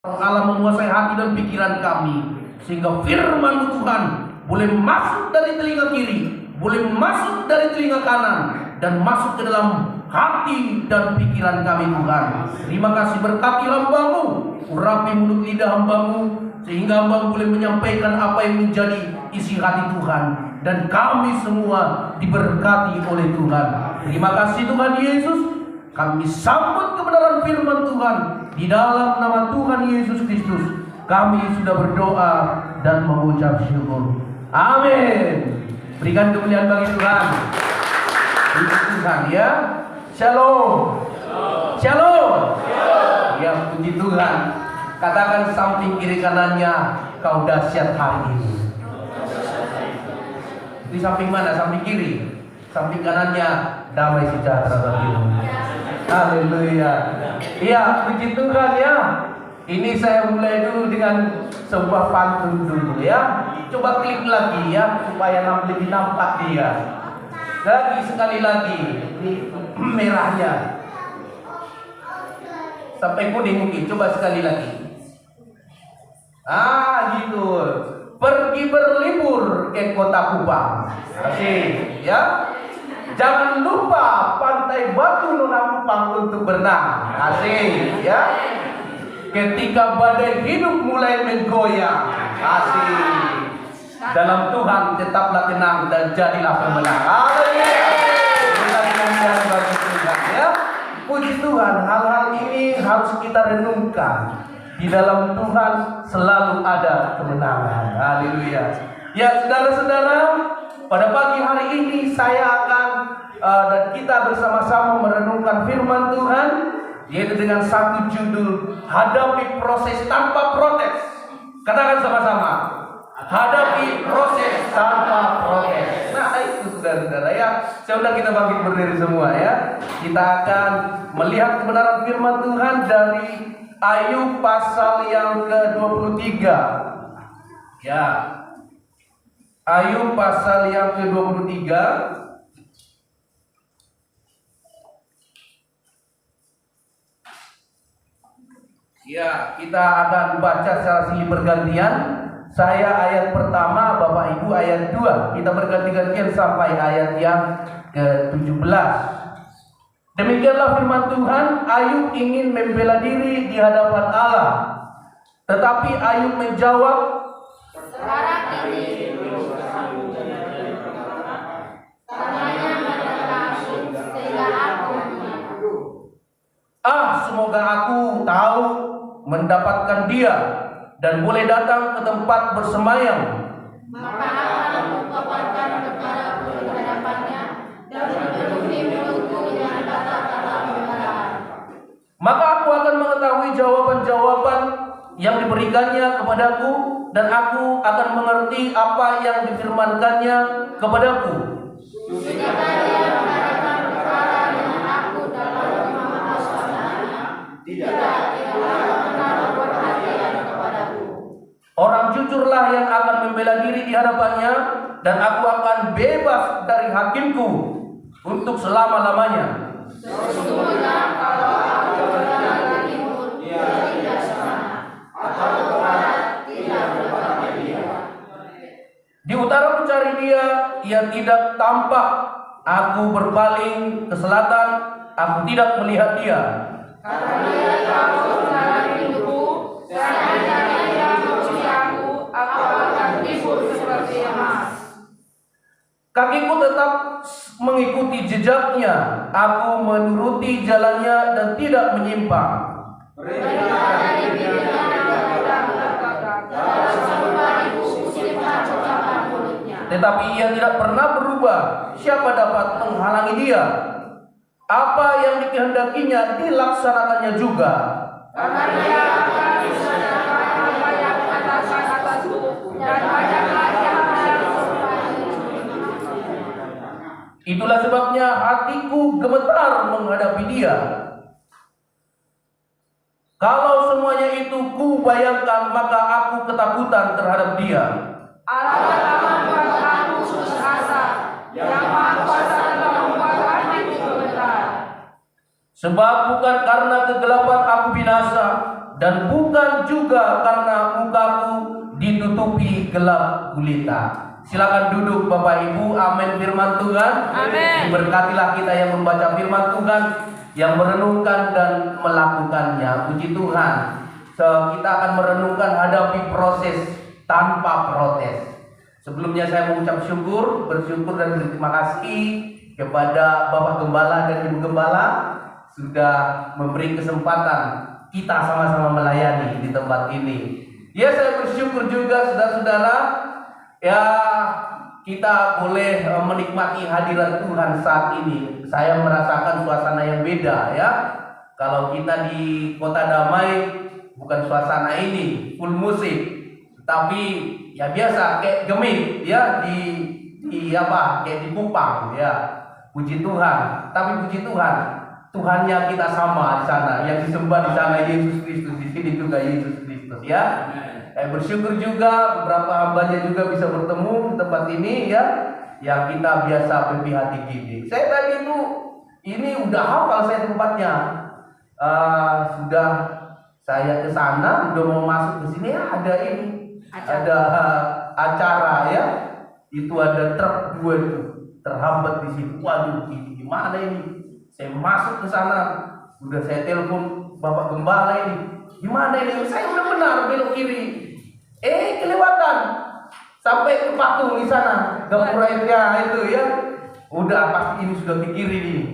Allah menguasai hati dan pikiran kami, sehingga firman Tuhan boleh masuk dari telinga kiri, boleh masuk dari telinga kanan, dan masuk ke dalam hati dan pikiran kami Tuhan. Terima kasih, berkati hamba-Mu, urapi mulut lidah hamba-Mu, sehingga hamba boleh menyampaikan apa yang menjadi isi hati Tuhan, dan kami semua diberkati oleh Tuhan. Terima kasih Tuhan Yesus. Kami sambut kebenaran firman Tuhan di dalam nama Tuhan Yesus Kristus. Kami sudah berdoa dan mengucap syukur. Amin. Berikan kemuliaan bagi Tuhan. Puji Tuhan ya. Shalom. Shalom. Ya, puji Tuhan. Katakan samping kiri kanannya, kau dahsyat hari ini. Di samping mana? Samping kiri. Samping kanannya, damai sejahtera bagimu. Haleluya. Iya, puji Tuhan ya. Ini saya mulai dulu dengan sebuah pantun dulu ya. Coba klik lagi ya, supaya lebih nampak dia. Lagi sekali lagi. Ini merahnya. Sampai kuning mungkin. Coba sekali lagi. Gitu. Pergi berlibur ke kota Kupang. Asik ya. Jangan lupa pantai Batu Nona Kupang untuk berenang. Asik ya. Ketika badai hidup mulai menggoyang. Asik. Dalam Tuhan tetaplah tenang dan jadilah pemenang. Ya. Puji Tuhan, hal-hal ini harus kita renungkan. Di dalam Tuhan selalu ada kemenangan. Haleluya. Ya, saudara-saudara, pada pagi hari ini saya akan dan kita bersama-sama merenungkan firman Tuhan, yaitu dengan satu judul, hadapi proses tanpa protes. Katakan sama-sama, hadapi proses tanpa protes. Nah, itu saudara-saudara ya. Saya undang kita bangkit berdiri semua ya. Kita akan melihat kebenaran firman Tuhan dari Ayub pasal yang ke-23. Ya. Ayub pasal yang ke-23. Ya, kita akan baca secara silih bergantian. Saya ayat pertama, Bapak Ibu ayat 2. Kita berganti-gantian sampai ayat yang ke-17. Demikianlah firman Tuhan. Ayub ingin membela diri di hadapan Allah, tetapi Ayub menjawab, sekarang ini semoga aku tahu mendapatkan dia dan boleh datang ke tempat bersemayam. Maka aku paparkan kepadaku di hadapannya dan memenuhi mulutku dengan kata-kata kebenaran. Maka aku akan mengetahui jawaban-jawaban yang diberikannya kepadaku, dan aku akan mengerti apa yang difirmankannya kepadaku. Jika dia mengadakan perkara dengan aku dalam rumah suasananya, tidak menaruh perhatian kepadaku. Orang jujurlah yang akan membela diri di hadapannya, dan aku akan bebas dari hakimku untuk selama-lamanya. Sesungguhnya kalau aku berjalan ke timur, dia tidak sana, atau ke barat, tidak mendapatnya dia. Di utara mencari dia, ia tidak tampak. Aku berpaling ke selatan, aku tidak melihat dia. Karena dia tahu jalan hidupku, seandainya dia memuji aku akan timbul seperti emas. Kakiku tetap mengikuti jejaknya, aku menuruti jalannya dan tidak menyimpang. Tetapi ia tidak pernah berubah. Siapa dapat menghalangi dia? Apa yang dikehendakinya dilaksanakannya juga. Karena dia akan disediakan apa yang mengatakan atasku, dan banyaklah yang itulah sebabnya hatiku gemetar menghadapi dia. Kalau semuanya itu ku bayangkan, maka aku ketakutan terhadap dia. Allah telah membuat aku putus asa, yang Maha Kuasa telah membuat hatiku gemetar. Sebab bukan karena kegelapan aku binasa, dan bukan juga karena mukaku ditutupi gelap gulita. Silakan duduk Bapak Ibu. Amin firman Tuhan. Amin. Diberkatilah kita yang membaca firman Tuhan, yang merenungkan dan melakukannya. Puji Tuhan. Kita akan merenungkan hadapi proses tanpa protes. Sebelumnya saya mengucap bersyukur dan berterima kasih kepada Bapak Gembala dan Ibu Gembala sudah memberi kesempatan kita sama-sama melayani di tempat ini. Ya, saya bersyukur juga saudara-saudara, ya kita boleh menikmati hadirat Tuhan saat ini. Saya merasakan suasana yang beda ya. Kalau kita di Kota Damai bukan suasana ini full musik, tapi ya biasa kayak gemit ya kayak di Kupang ya. Puji Tuhan. Tapi puji Tuhan, Tuhannya kita sama di sana. Yang disembah di sana Yesus Kristus, di sini juga Yesus Kristus ya. Bersyukur juga beberapa hambanya juga bisa bertemu di tempat ini ya, yang kita biasa BPH3D. Saya tadi itu ini udah hafal saya tempatnya. Sudah saya ke sana, udah mau masuk ke sini ya, ada acara ya. Itu ada truk 2 itu terhambat di sini. Waduh, gimana ini? Saya masuk ke sana, udah saya telepon Bapak Gembala ini. Gimana ini? Saya udah benar belok kiri. Kelewatan. Sampai ke patung di sana. Gapuranya itu ya. Udah pasti ini sudah ke kiri nih.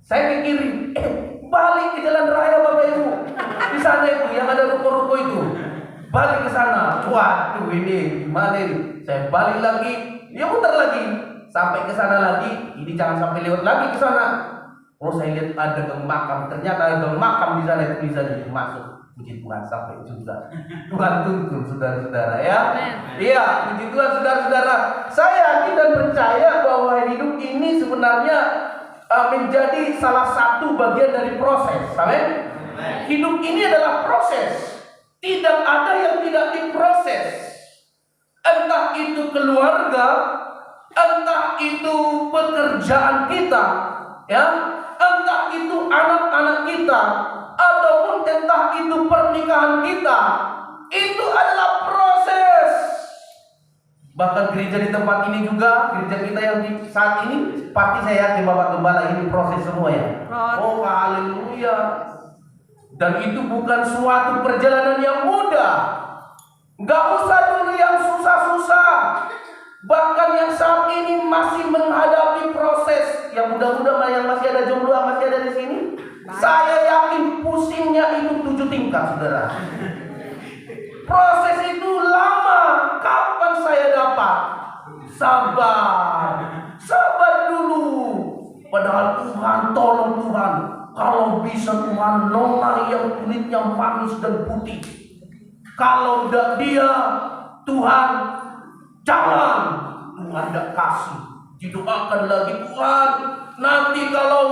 Saya ke kiri. Balik ke jalan raya Bapak Ibu. Di sana itu yang ada ruko-ruko itu. Balik ke sana. Waduh, ini gimana ini? Saya balik lagi, ya muter lagi. Sampai ke sana lagi, ini jangan sampai lewat lagi ke sana. Oh, saya lihat ada gang makam. Ternyata ada gang makam di sana, itu bisa masuk. Puji Tuhan sampai juga. Tuhan tuntun saudara-saudara ya. Iya, puji Tuhan saudara-saudara. Saya yakin dan percaya bahwa hidup ini sebenarnya menjadi salah satu bagian dari proses. Amin. Hidup ini adalah proses. Tidak ada yang tidak diproses. Entah itu keluarga, entah itu pekerjaan kita, ya, entah itu anak-anak kita, ataupun entah itu pernikahan kita, itu adalah proses. Bahkan gereja di tempat ini juga, gereja kita yang di saat ini, pasti saya yakin Bapak Gembala ini proses semua ya. Oh, haleluya. Dan itu bukan suatu perjalanan yang mudah. Gak usah dulu yang susah-susah. Bahkan yang saat ini masih menghadapi proses. Yang mudah-mudahan yang masih ada jomblo, masih ada di sini. Saya yakin pusingnya itu 7 tingkat, saudara. Proses itu lama. Kapan saya dapat? Sabar. Sabar dulu. Padahal Tuhan, tolong Tuhan. Kalau bisa Tuhan, nona yang kulitnya manis dan putih. Kalau tidak dia, Tuhan, jangan. Tuhan tidak kasih. Didoakan lagi, Tuhan, nanti kalau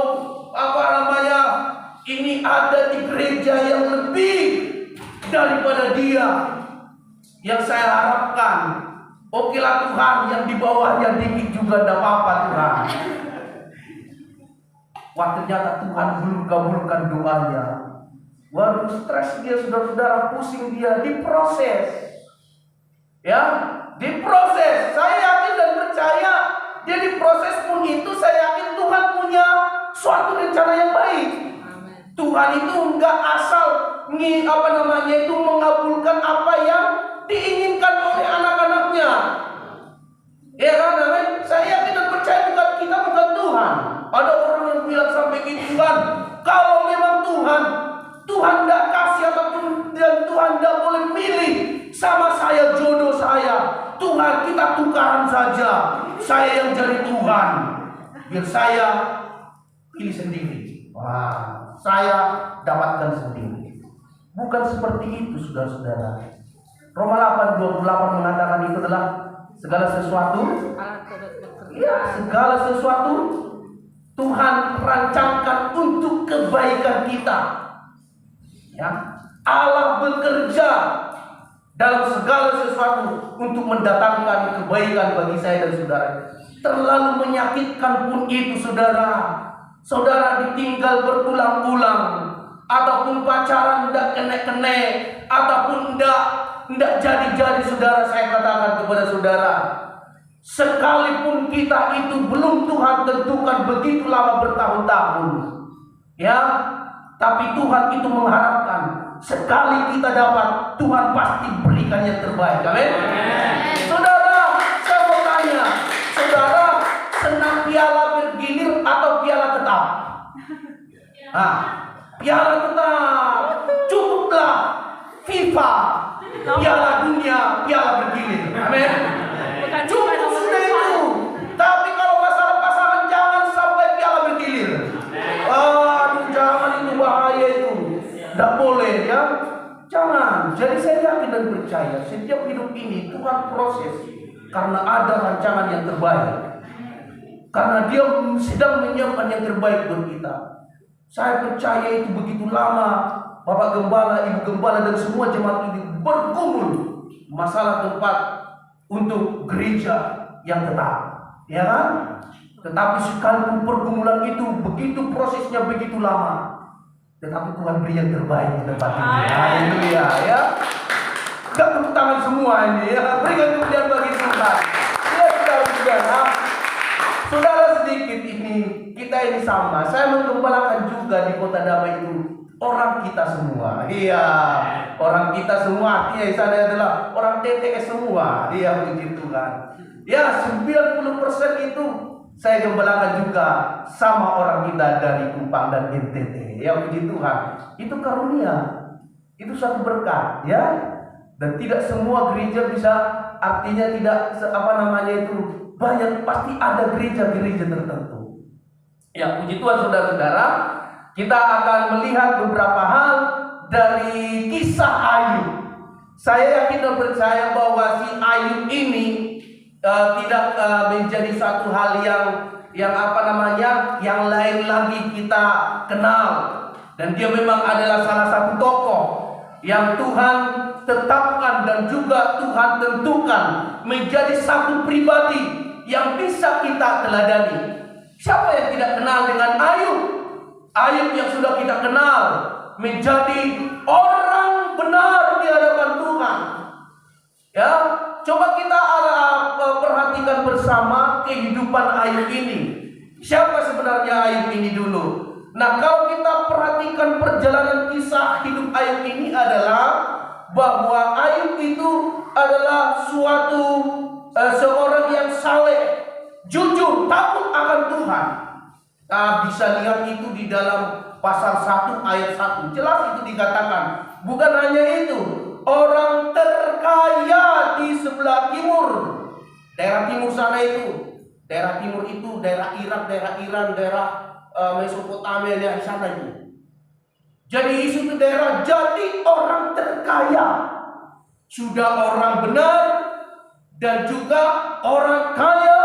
ini ada di gereja yang lebih daripada dia yang saya harapkan. Okelah Tuhan, yang di bawahnya dikit juga tidak apa-apa Tuhan. Wah, ternyata Tuhan belum kabulkan doanya. Waduh, stres dia, saudara-saudara, pusing dia, diproses. Ya, diproses. Saya yakin dan percaya dia diproses pun itu, saya yakin Tuhan punya suatu rencana yang baik. Tuhan itu enggak asal mengabulkan apa yang diinginkan oleh anak-anaknya. Ya kan, amin. Saya yakin dan percaya kita bukan Tuhan. Ada orang yang bilang sampai gitu, Tuhan, kalau memang Tuhan tidak kasih ataupun dan Tuhan tidak boleh milih sama saya, jodoh saya, Tuhan, kita tukaran saja. Saya yang jadi Tuhan, biar saya pilih sendiri. Wah, saya dapatkan sendiri. Bukan seperti itu, saudara-saudara. Roma 8:28 mengatakan itu adalah segala sesuatu, segala sesuatu Tuhan rancangkan untuk kebaikan kita. Ya, Allah bekerja dalam segala sesuatu untuk mendatangkan kebaikan bagi saya dan saudara. Terlalu menyakitkan pun itu, saudara. Saudara ditinggal berulang-ulang. ataupun pacaran ndak kene-kene, ataupun ndak jadi-jadi, saudara, saya katakan kepada saudara, sekalipun kita itu belum Tuhan tentukan begitu lama bertahun-tahun, ya, tapi Tuhan itu mengharapkan sekali kita dapat, Tuhan pasti berikan yang terbaik. Amin. Saudara, saya mau tanya, saudara senang piala bergilir atau piala tetap? Piala tetap. Cukuplah FIFA, piala dunia, piala bergilir. Amin. Cukup sudah itu. Tapi kalau masalah pasangan, jangan sampai piala bergilir. Aduh, jangan, itu bahaya itu. Tidak boleh, ya. Jangan. Jadi saya yakin dan percaya setiap hidup ini Tuhan proses karena ada rancangan yang terbaik. Karena Dia sedang menyiapkan yang terbaik buat kita. Saya percaya itu begitu lama Bapak Gembala, Ibu Gembala, dan semua jemaat ini bergumul masalah tempat untuk gereja yang tetap, ya kan? Tetapi sekalipun pergumulan itu begitu, prosesnya begitu lama, tetapi Tuhan beri yang terbaik di tempat ini. Haleluya, ya. Kita tepuk tangan semua ini, ya. Berikan kemuliaan bagi Tuhan. Ya, saudara. Saudara, sedikit ini kita ini sama. Saya menggembalakan juga di Kota Damai itu orang kita semua. Iya, orang kita semua. Artinya sana adalah orang TTS semua. Iya, puji Tuhan. Ya, 90% itu saya gembalakan juga sama orang kita dari Kupang dan NTT. Ya, puji Tuhan. Itu karunia. Itu satu berkat, ya. Dan tidak semua gereja bisa, artinya tidak itu banyak, pasti ada gereja-gereja tertentu. Ya, puji Tuhan, saudara-saudara. Kita akan melihat beberapa hal dari kisah Ayub. Saya yakin dan percaya bahwa si Ayub ini tidak menjadi satu hal yang lain lagi kita kenal. Dan dia memang adalah salah satu tokoh yang Tuhan tetapkan dan juga Tuhan tentukan menjadi satu pribadi yang bisa kita teladani. Siapa yang tidak kenal dengan Ayub? Ayub yang sudah kita kenal menjadi orang benar di hadapan Tuhan. Ya, coba kita perhatikan bersama kehidupan Ayub ini. Siapa sebenarnya Ayub ini dulu? Nah, kalau kita perhatikan perjalanan kisah hidup Ayub ini adalah bahwa Ayub itu adalah seorang yang saleh, jujur, takut akan Tuhan. Bisa lihat itu di dalam pasal 1 ayat 1. Jelas itu dikatakan. Bukan hanya itu, orang terkaya di sebelah timur. Daerah timur sana itu. Daerah timur itu daerah Irak, daerah Iran, daerah Mesopotamia, di sana itu. Jadi itu daerah jadi orang terkaya. Sudah orang benar dan juga orang kaya,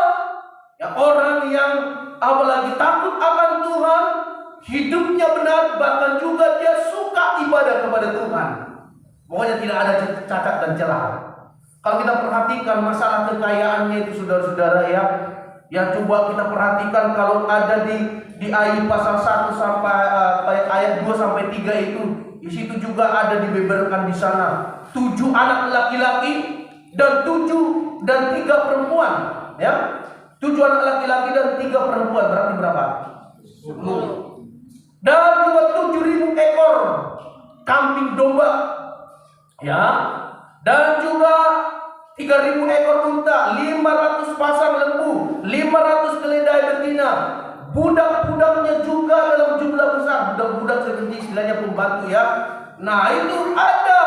ya, orang yang apalagi takut akan Tuhan, hidupnya benar, bahkan juga dia suka ibadah kepada Tuhan. Pokoknya tidak ada cacat dan celah. Kalau kita perhatikan masalah kekayaannya itu, saudara-saudara, ya coba kita perhatikan kalau ada di Ayub pasal 1 sampai ayat 2 sampai 3 itu, di situ juga ada dibeberkan di sana 7 anak laki-laki dan 3 perempuan, ya. 7 anak laki-laki dan 3 perempuan, berarti berapa? 10. Dan juga 7.000 ekor kambing domba, ya. Dan juga 3.000 ekor unta, 500 pasang lembu, 500 keledai betina. Budak-budaknya juga dalam jumlah besar. Budak-budak seperti istilahnya pembantu, ya. Nah, itu ada.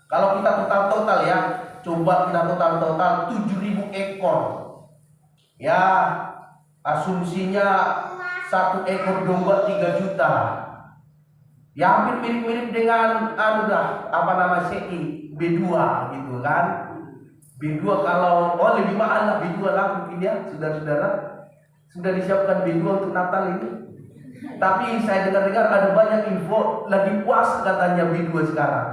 Kalau kita total ya, coba kita total 7.000 ekor. Ya, asumsinya 1 ekor domba 3 juta. Ya, hampir mirip-mirip dengan CI B2 gitu kan. B2 kalau lebih mahal lah, B2 lah mungkin, ya, saudara-saudara. Sudah disiapkan B2 untuk Natal ini. Tapi saya dengar-dengar ada banyak info lagi puas katanya B2 sekarang.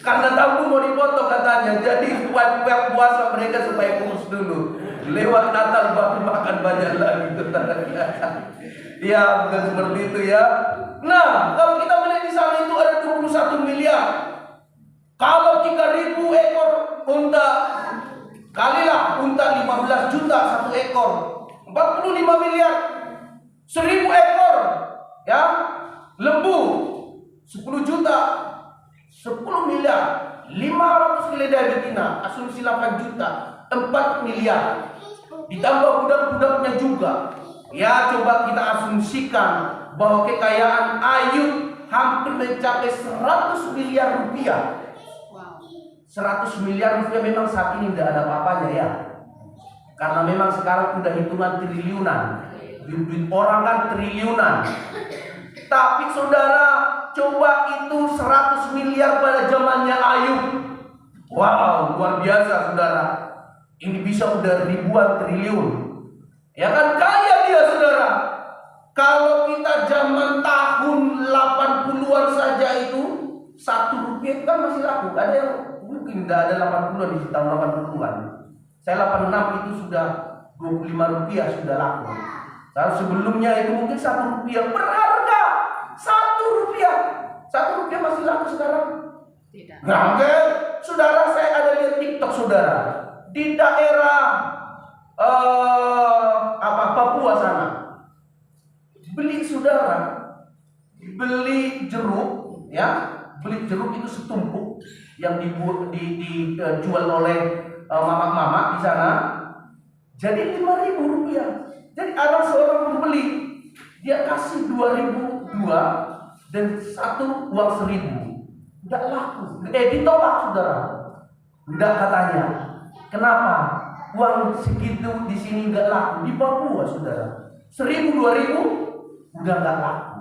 Karena tabung mau dipotong katanya. Jadi buat puasa mereka supaya kurus dulu. Lewat Natal baru makan banyak lagi. Ya, bukan seperti itu ya. Nah, kalau kita melihat di sana itu ada 21 miliar. Kalau 3.000 ekor unta, kalilah unta 15 juta satu ekor, 45 miliar. 1.000 ekor ya, lembu 10 juta, 10 miliar. 500 keledai betina, asumsi 8 juta, 4 miliar. Ditambah budak-budaknya juga. Ya, coba kita asumsikan bahwa kekayaan Ayub hampir mencapai 100 miliar rupiah. 100 miliar rupiah memang saat ini tidak ada apa-apanya ya. Karena memang sekarang sudah hitungan triliunan. Duit orang kan triliunan. Tapi saudara, coba itu 100 miliar pada zamannya Ayub. Wow, luar biasa saudara. Ini bisa udah ribuan triliun. Ya kan, kaya dia saudara. Kalau kita zaman tahun 80-an saja itu 1 rupiah kan masih laku. Ada yang mungkin tidak ada 80-an di tahun 80-an. Saya 86 itu sudah 25 rupiah sudah laku. Kalau sebelumnya itu mungkin 1 rupiah berharga. 1 rupiah. 1 rupiah masih laku sekarang? Tidak. Nah, saudara, saya ada lihat TikTok saudara. Di daerah Papua sana. Beli jeruk ya. Beli jeruk itu setumpuk yang dijual oleh mama-mama di sana. Jadi 5.000 rupiah. Jadi ada seorang pembeli, dia kasih 2.002 dan satu uang 1.000. Enggak laku. Ditolak saudara. Enggak katanya. Kenapa? Uang segitu di sini enggak laku di Papua saudara. 1.000 2.000 udah enggak laku.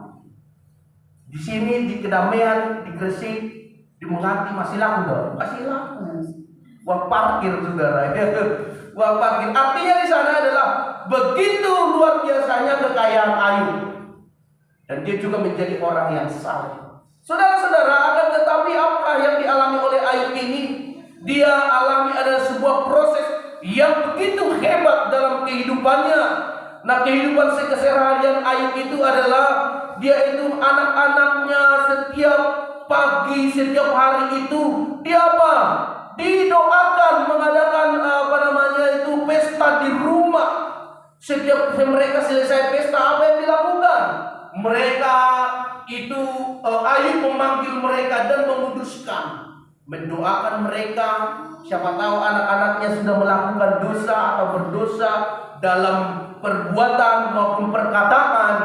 Di sini di Kedamaian, di Gresik, di Menganti masih laku dong, masih laku. Uang parkir saudara, uang parkir. Artinya di sana adalah begitu luar biasanya kekayaan Ayub, dan dia juga menjadi orang yang saleh. Saudara-saudara, akan tetapi apa yang dialami oleh Ayub ini? Dia alami ada sebuah proses yang begitu hebat dalam kehidupannya. Nah, kehidupan keseharian Ayub itu adalah dia itu anak-anaknya setiap pagi, setiap hari itu dia apa? Didoakan, mengadakan pesta di rumah. Setiap mereka selesai pesta, apa yang dilakukan? Mereka itu Ayub memanggil mereka dan menguduskan, mendoakan mereka. Siapa tahu anak-anaknya sudah melakukan dosa atau berdosa dalam perbuatan maupun perkataan.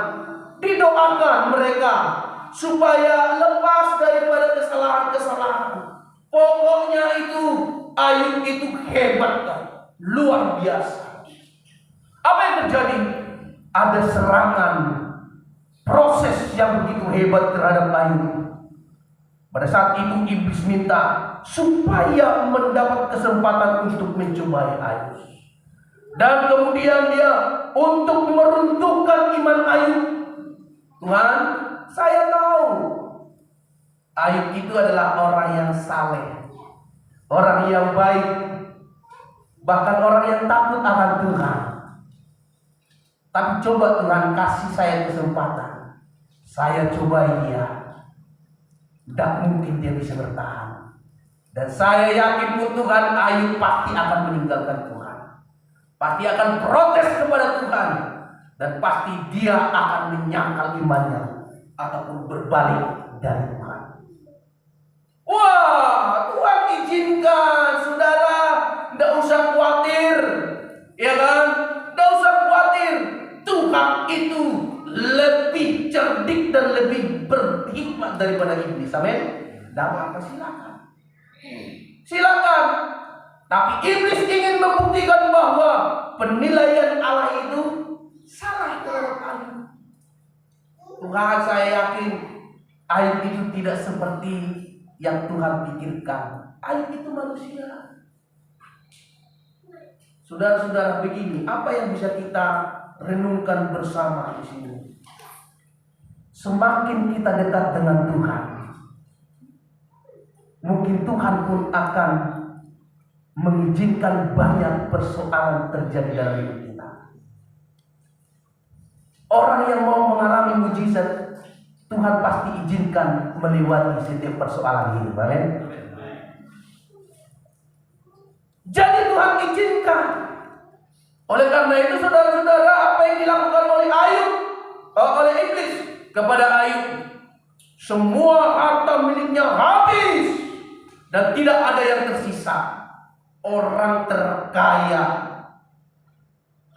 Didoakan mereka supaya lepas daripada kesalahan-kesalahan. Pokoknya itu Ayub itu hebat, luar biasa. Apa yang terjadi? Ada serangan, proses yang begitu hebat terhadap Ayub. Pada saat itu iblis minta supaya mendapat kesempatan untuk mencobai Ayub. Dan kemudian dia untuk meruntuhkan iman Ayub. Tuhan, saya tahu Ayub itu adalah orang yang saleh, orang yang baik, bahkan orang yang takut akan Tuhan. Tapi coba Tuhan kasih saya kesempatan, saya cobai dia. Tidak mungkin dia bisa bertahan. Dan saya yakin Tuhan, Ayub pasti akan meninggalkan Tuhan, pasti akan protes kepada Tuhan, dan pasti dia akan menyangkal imannya ataupun berbalik dari Tuhan. Wah, Tuhan izinkan, saudara, tidak usah khawatir, ya kan? Tidak usah khawatir. Tuhan itu lebih cerdik dan lebih berhikmat daripada iblis. Amin. Tidak apa-apa, silakan. Silakan. Tapi iblis ingin membuktikan bahwa penilaian Allah itu salah terhadap Ayub. Tuhan, saya yakin Ayub itu tidak seperti yang Tuhan pikirkan. Ayub itu manusia. Saudara-saudara, begini, apa yang bisa kita renungkan bersama di sini? Semakin kita dekat dengan Tuhan, mungkin Tuhan pun akan mengizinkan banyak persoalan terjadi dalam hidup kita. Orang yang mau mengalami mujizat, Tuhan pasti izinkan melewati setiap persoalan hidup. Amin. Jadi Tuhan izinkan. Oleh karena itu saudara-saudara, apa yang dilakukan oleh oleh iblis kepada Ayub, semua harta miliknya habis dan tidak ada yang tersisa. Orang terkaya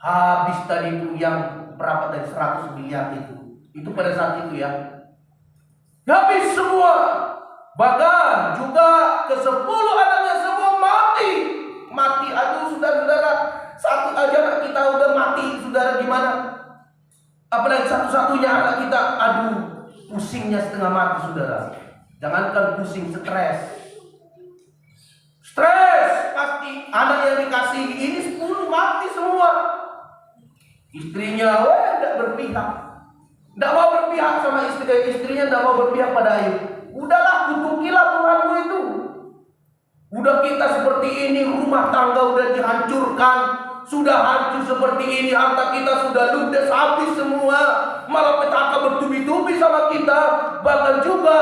habis tadi itu yang berapa dari 100 miliar itu pada saat itu ya, habis semua. Bahkan juga ke-10 anaknya semua mati. Aduh saudara-saudara, satu aja anak kita udah mati, saudara, gimana? Apalagi satu-satunya anak kita, aduh, pusingnya setengah mati, saudara. Jangankan pusing, stres pasti. Anak yang dikasih ini 10 mati semua. Istrinya tidak berpihak, tidak mau berpihak sama istrinya, tidak mau berpihak pada Ayub. Udahlah, kutukilah Tuhanmu itu. Udah kita seperti ini, rumah tangga udah dihancurkan, sudah hancur seperti ini, harta kita sudah ludes habis semua, malah petaka bertubi-tubi sama kita. Bahkan juga,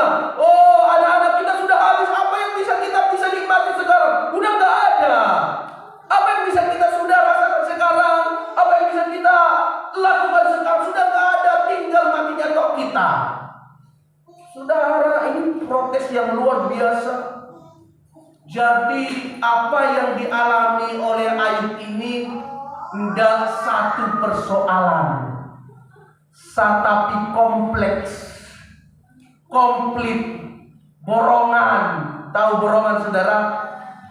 anak-anak kita sudah habis. Apa yang kita bisa nikmati sekarang? Udah gak ada. Apa yang bisa kita sudah rasakan sekarang? Apa yang bisa kita lakukan sekarang? Sudah gak ada, tinggal matinya tok kita. Saudara, ini protes yang luar biasa. Jadi apa yang dialami oleh Ayub ini tidak satu persoalan, tapi kompleks, komplit, borongan. Tahu borongan, saudara?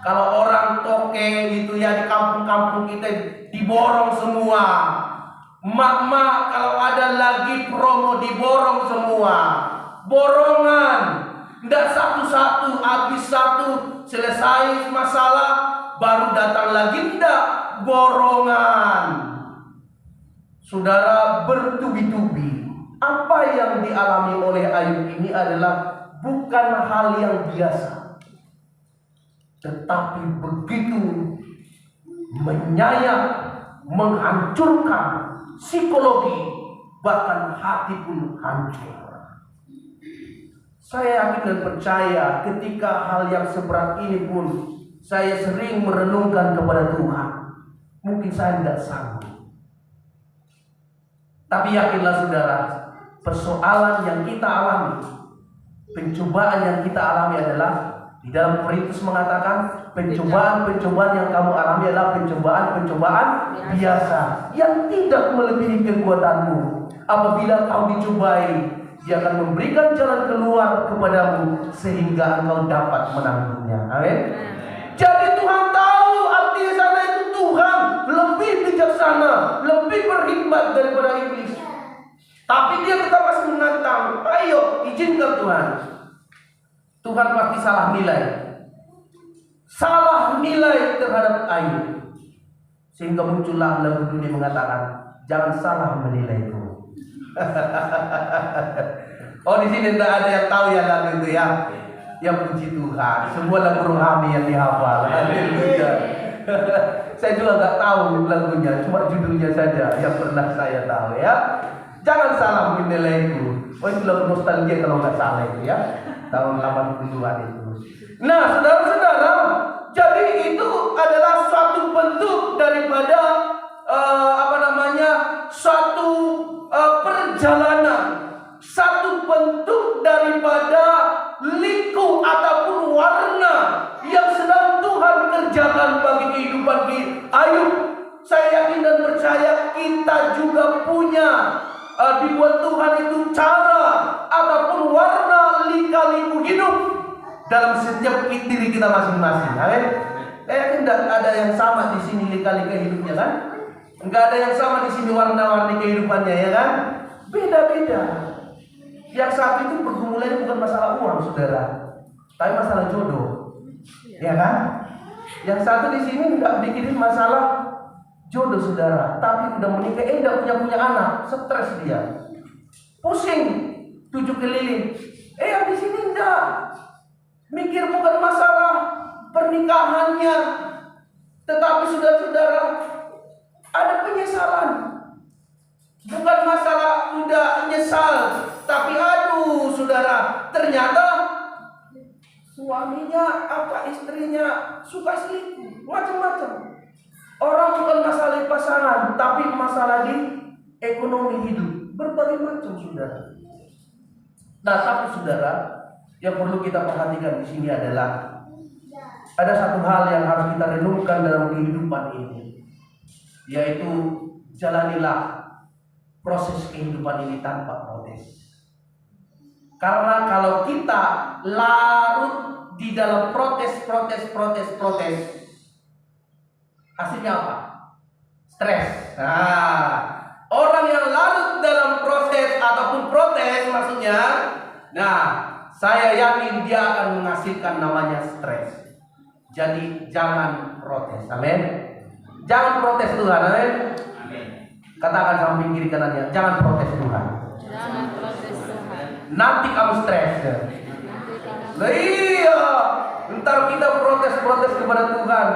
Kalau orang toke itu ya, di kampung-kampung kita diborong semua. Mak-mak kalau ada lagi promo diborong semua. Borongan, tidak satu-satu, habis satu, selesai masalah, baru datang lagi, tidak, borongan. Saudara, bertubi-tubi. Apa yang dialami oleh Ayub ini adalah bukan hal yang biasa, tetapi begitu menyayat, menghancurkan psikologi, bahkan hati pun hancur. Saya yakin dan percaya ketika hal yang seberat ini pun saya sering merenungkan kepada Tuhan. Mungkin saya tidak sanggup. Tapi yakinlah saudara, persoalan yang kita alami, pencobaan yang kita alami adalah, di dalam Korintus mengatakan, pencobaan-pencobaan yang kamu alami adalah pencobaan-pencobaan biasa yang tidak melebihi kekuatanmu. Apabila kau dicobai, Dia akan memberikan jalan keluar kepadamu sehingga engkau dapat menanggungnya. Amin. Jadi Tuhan tahu, artinya sana itu Tuhan lebih bijaksana, lebih berhikmat daripada iblis. Tapi dia tetap masih menantang. Ayo, izinkan Tuhan. Tuhan pasti salah nilai terhadap Ayub, sehingga muncullah lagu dunia mengatakan, jangan salah menilaiku. Oh, di sini tidak ada yang tahu ya lagu itu ya. Yang puji Tuhan, sebuah lagu rohani yang dihafal. Haleluya. Saya juga nggak tahu lagunya, cuma judulnya saja yang pernah saya tahu ya. Jangan salah menilaiku. Oh, itu lagu nostalgia kalau nggak salah itu ya, tahun 80-an itu. Nah, saudara-saudara, jadi itu adalah suatu bentuk daripada suatu perjalanan, satu bentuk daripada liku ataupun warna yang sedang Tuhan kerjakan bagi kehidupan Ayub. Saya yakin dan percaya kita juga punya dibuat Tuhan itu cara ataupun warna lika-liku hidup dalam setiap diri kita masing-masing. Amin. Tidak ada yang sama di sini lika-lika hidupnya kan? Enggak ada yang sama di sini warna-warni kehidupannya ya kan? Beda-beda. Yang satu itu pergumulannya bukan masalah uang, saudara, tapi masalah jodoh, ya kan? Yang satu di sini nggak bikin masalah jodoh, saudara, tapi udah menikah, udah punya anak, stres dia, pusing, 7 keliling. Yang di sini enggak, mikir bukan masalah pernikahannya, Tetapi saudara-saudara, ada penyesalan. Bukan masalah udah nyesal, tapi aduh saudara, ternyata suaminya apa istrinya suka selingkuh, macam-macam. Orang bukan masalah pasangan, tapi masalah di ekonomi hidup, berbagai macam saudara. Nah, tapi saudara, yang perlu kita perhatikan di sini adalah ada satu hal yang harus kita renungkan dalam kehidupan ini, yaitu jalanilah proses kehidupan ini tanpa protes. Karena kalau kita larut di dalam protes, hasilnya apa? Stres. Nah, orang yang larut dalam proses ataupun protes maksudnya, nah, saya yakin dia akan menghasilkan namanya stres. Jadi jangan protes. Amin. Jangan protes Tuhan. Amin. Katakan samping kiri kanannya, jangan protes Tuhan. Jangan protes Tuhan. Nanti kamu stres. Nah, iya, ntar kita protes kepada Tuhan.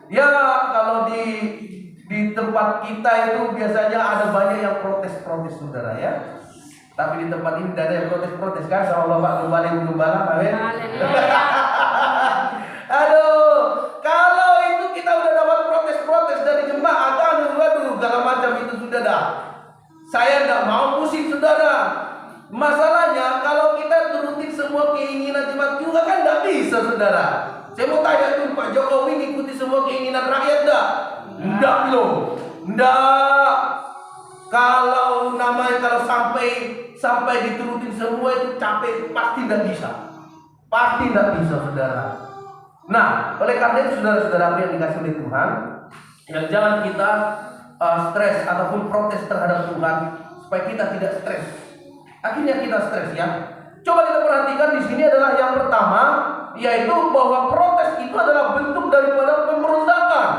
Ya, kalau di tempat kita itu biasanya ada banyak yang protes saudara ya. Tapi di tempat ini tidak ada yang protes kan sama Bapak Gembala. Amin. Aduh, kalau itu kita udah dapat protes dari jemaat, waduh, segala macam itu sudah dah. Saya tidak mau pusing saudara. Masalahnya kalau kita turutin semua keinginan jemaat juga kan tidak bisa saudara. Saya mau tanya tuh, Pak Jokowi ngikuti semua keinginan rakyat dah? Tidak loh, tidak. Kalau sampai diturutin semua itu capek, pasti tidak bisa saudara. Nah, oleh karena itu saudara-saudara yang dikasih oleh Tuhan, yang jangan kita stres ataupun protes terhadap Tuhan supaya kita tidak stres. Akhirnya kita stres ya. Coba kita perhatikan di sini adalah yang pertama, yaitu bahwa protes itu adalah bentuk daripada pemberontakan.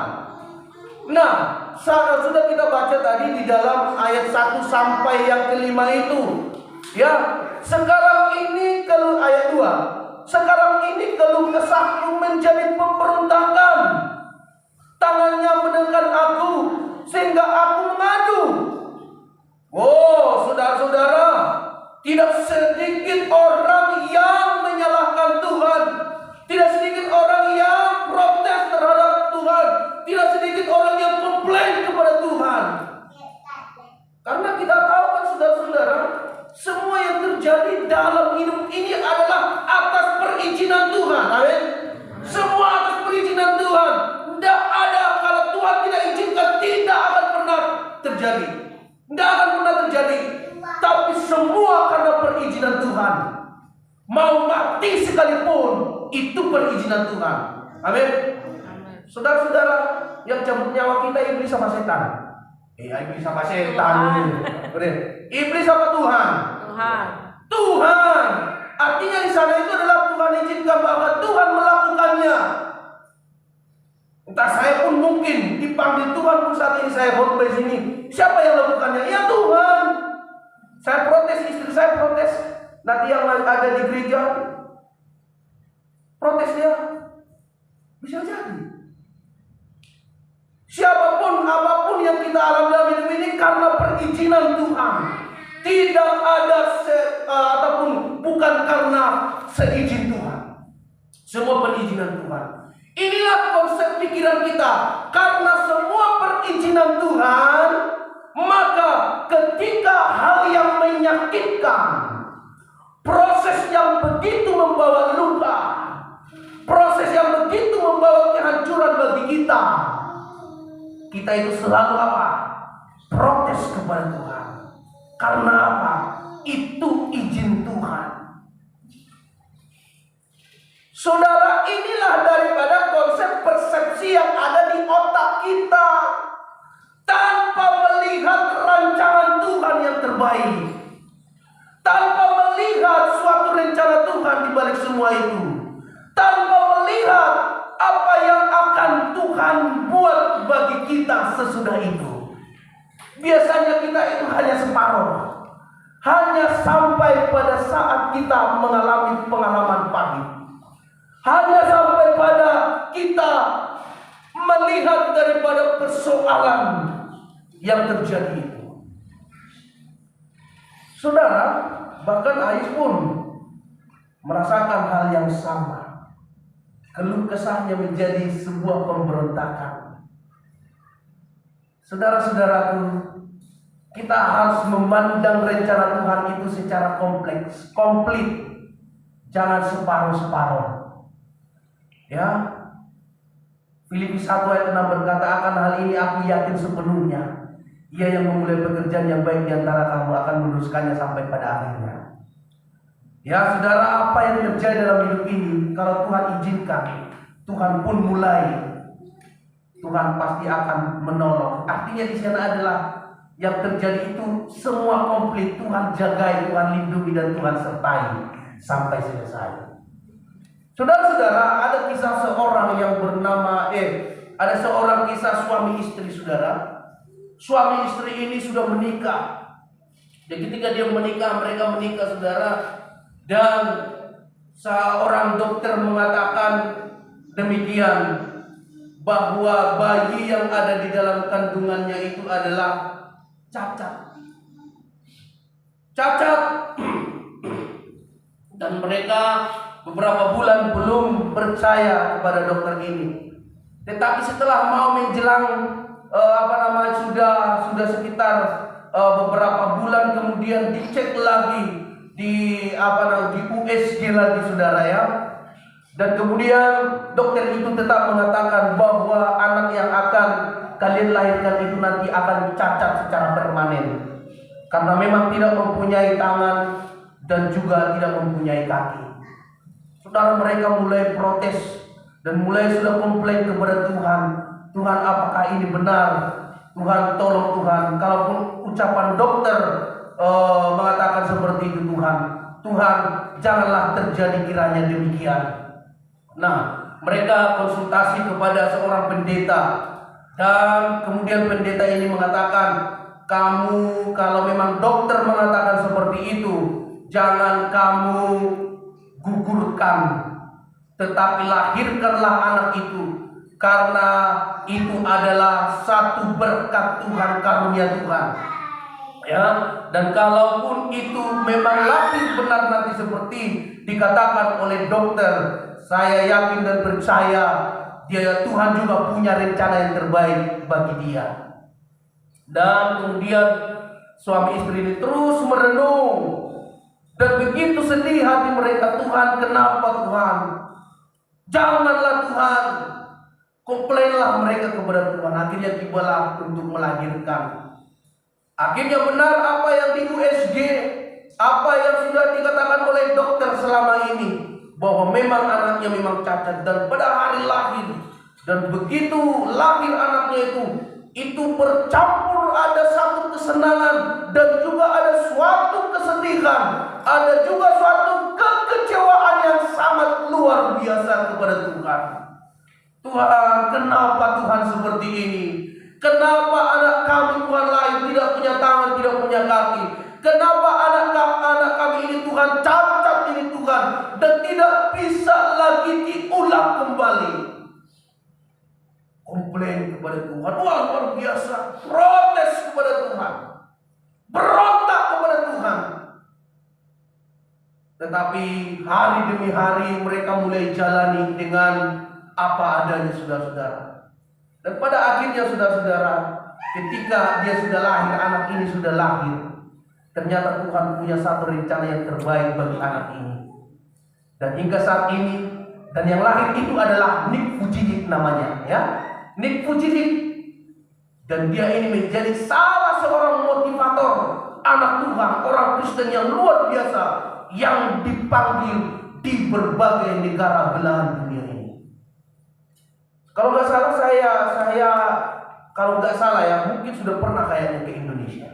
Nah, sudah kita baca tadi di dalam ayat 1 sampai yang kelima itu. Ya, sekarang ini kalau ayat 2. Sekarang ini keluh kesahku menjadi pemberontakan. Tangannya menekan aku sehingga aku mengadu. Oh, saudara-saudara, tidak sedikit orang yang menyalahkan Tuhan. Tidak sedikit orang yang protes terhadap Tuhan. Tidak sedikit orang yang komplain kepada Tuhan. Karena kita tahu kan saudara-saudara, semua yang terjadi dalam hidup ini adalah atas perizinan Tuhan. Amin. Semua atas perizinan Tuhan. Tidak ada, kalau Tuhan tidak izinkan, tidak akan pernah terjadi. Tidak akan pernah terjadi. Tapi semua karena perizinan Tuhan. Mau mati sekalipun, itu perizinan Tuhan. Amin. Saudara-saudara, yang cabut nyawa kita iblis sama setan. Iblis sama setan. Iblis sama Tuhan. Tuhan. Artinya di sana itu adalah Tuhan izinkan bahwa Tuhan melakukannya. Entah saya pun mungkin dipanggil Tuhan pun saat ini saya khotbah di sini. Siapa yang melakukannya? Ya Tuhan. Saya protes, istri saya protes. Nanti yang ada di gereja protes dia. Bisa jadi. Siapapun, apapun yang kita alami dalam hidup ini karena perizinan Tuhan. Tidak ada ataupun bukan karena seizin Tuhan. Semua perizinan Tuhan. Inilah konsep pikiran kita. Karena semua perizinan Tuhan, maka ketika hal yang menyakitkan, proses yang begitu membawa luka, proses yang begitu membawa kehancuran bagi kita itu selalu apa? Protes kepada Tuhan. Karena apa? Itu izin Tuhan. Saudara, inilah daripada konsep persepsi yang ada di otak kita tanpa melihat rancangan Tuhan yang terbaik, tanpa melihat suatu rencana Tuhan di balik semua itu, tanpa melihat apa yang akan Tuhan buat bagi kita sesudah itu. Biasanya kita itu hanya separuh, hanya sampai pada saat kita mengalami pengalaman pahit, hanya sampai pada kita melihat daripada persoalan yang terjadi itu. Saudara, bahkan Ais pun merasakan hal yang sama. Keluh kesahnya menjadi sebuah pemberontakan. Saudara-saudaraku, kita harus memandang rencana Tuhan itu secara kompleks, komplit. Jangan separuh-separuh. Ya. Filipi 1 ayat 6 berkata, akan hal ini aku yakin sepenuhnya. Ia yang memulai pekerjaan yang baik di antara kamu akan meneruskannya sampai pada akhirnya. Ya saudara, apa yang terjadi dalam hidup ini, kalau Tuhan izinkan, Tuhan pun mulai, Tuhan pasti akan menolong. Artinya di sana adalah yang terjadi itu semua komplit. Tuhan jagai, Tuhan lindungi, dan Tuhan sertai sampai selesai. Saudara-saudara, ada kisah seorang yang bernama ada seorang kisah suami istri, saudara. Suami istri ini sudah menikah. Dan ketika dia menikah, mereka menikah, saudara. Dan seorang dokter mengatakan demikian, bahwa bayi yang ada di dalam kandungannya itu adalah cacat. Cacat. Dan mereka beberapa bulan belum percaya kepada dokter ini. Tetapi setelah mau menjelang sudah sekitar beberapa bulan kemudian dicek lagi di USG lagi, saudara ya. Dan kemudian dokter itu tetap mengatakan bahwa anak yang akan kalian lahirkan itu nanti akan cacat secara permanen. Karena memang tidak mempunyai tangan dan juga tidak mempunyai kaki. Saudara, mereka mulai protes dan mulai sudah komplain kepada Tuhan. Tuhan, apakah ini benar? Tuhan, tolong Tuhan. Kalaupun ucapan dokter mengatakan seperti itu, Tuhan, janganlah terjadi kiranya demikian. Nah, mereka konsultasi kepada seorang pendeta. Dan kemudian pendeta ini mengatakan, kamu kalau memang dokter mengatakan seperti itu, jangan kamu gugurkan, tetapi lahirkanlah anak itu. Karena itu adalah satu berkat Tuhan, karunia Tuhan. Ya, dan kalaupun itu memang lahir benar nanti seperti dikatakan oleh dokter, saya yakin dan percaya Tuhan juga punya rencana yang terbaik bagi dia. Dan kemudian suami istri ini terus merenung dan begitu sedih hati mereka. Tuhan, kenapa Tuhan? Janganlah Tuhan. Komplainlah mereka kepada Tuhan. Akhirnya tibalah untuk melahirkan. Akhirnya benar apa yang di USG, apa yang sudah dikatakan oleh dokter selama ini, bahwa memang anaknya memang cacat. Dan pada hari lahir, dan begitu lahir anaknya itu bercampur, ada satu kesenangan dan juga ada suatu kesedihan, ada juga suatu kekecewaan yang sangat luar biasa kepada Tuhan. Tuhan, kenapa Tuhan seperti ini? Kenapa anak kami Tuhan lahir tidak punya tangan, tidak punya kaki? Kenapa anak kami ini Tuhan cacat ini Tuhan, dan tidak bisa lagi diulang kembali? Komplain kepada Tuhan, wah luar biasa, protes kepada Tuhan, berontak kepada Tuhan. Tetapi hari demi hari mereka mulai jalani dengan apa adanya, saudara-saudara. Dan pada akhirnya, saudara-saudara, ketika dia sudah lahir, anak ini sudah lahir, ternyata Tuhan punya satu rencana yang terbaik bagi anak ini. Dan hingga saat ini, dan yang lahir itu adalah Nick Vujicic namanya, ya. Nick Vujicic. Dan dia ini menjadi salah seorang motivator anak Tuhan, orang Kristen yang luar biasa, yang dipanggil di berbagai negara belahan dunia ini. Kalau nggak salah saya kalau nggak salah ya, mungkin sudah pernah kayaknya ke Indonesia.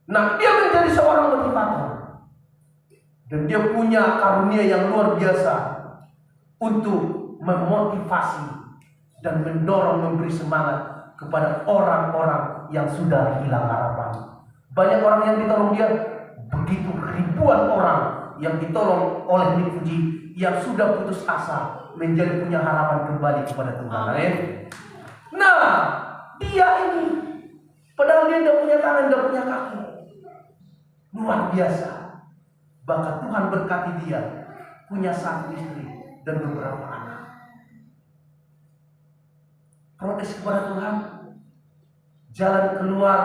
Nah, dia menjadi seorang motivator dan dia punya karunia yang luar biasa untuk memotivasi dan mendorong, memberi semangat kepada orang-orang yang sudah hilang harapan. Banyak orang yang ditolong dia, begitu ribuan orang yang ditolong oleh Nick Fuji yang sudah putus asa menjadi punya harapan kembali kepada Tuhan. Amin. Nah, dia ini padahal dia tidak punya tangan, tidak punya kaki, luar biasa. Bahkan Tuhan berkati dia punya satu istri dan beberapa anak. Protes kepada Tuhan, jalan keluar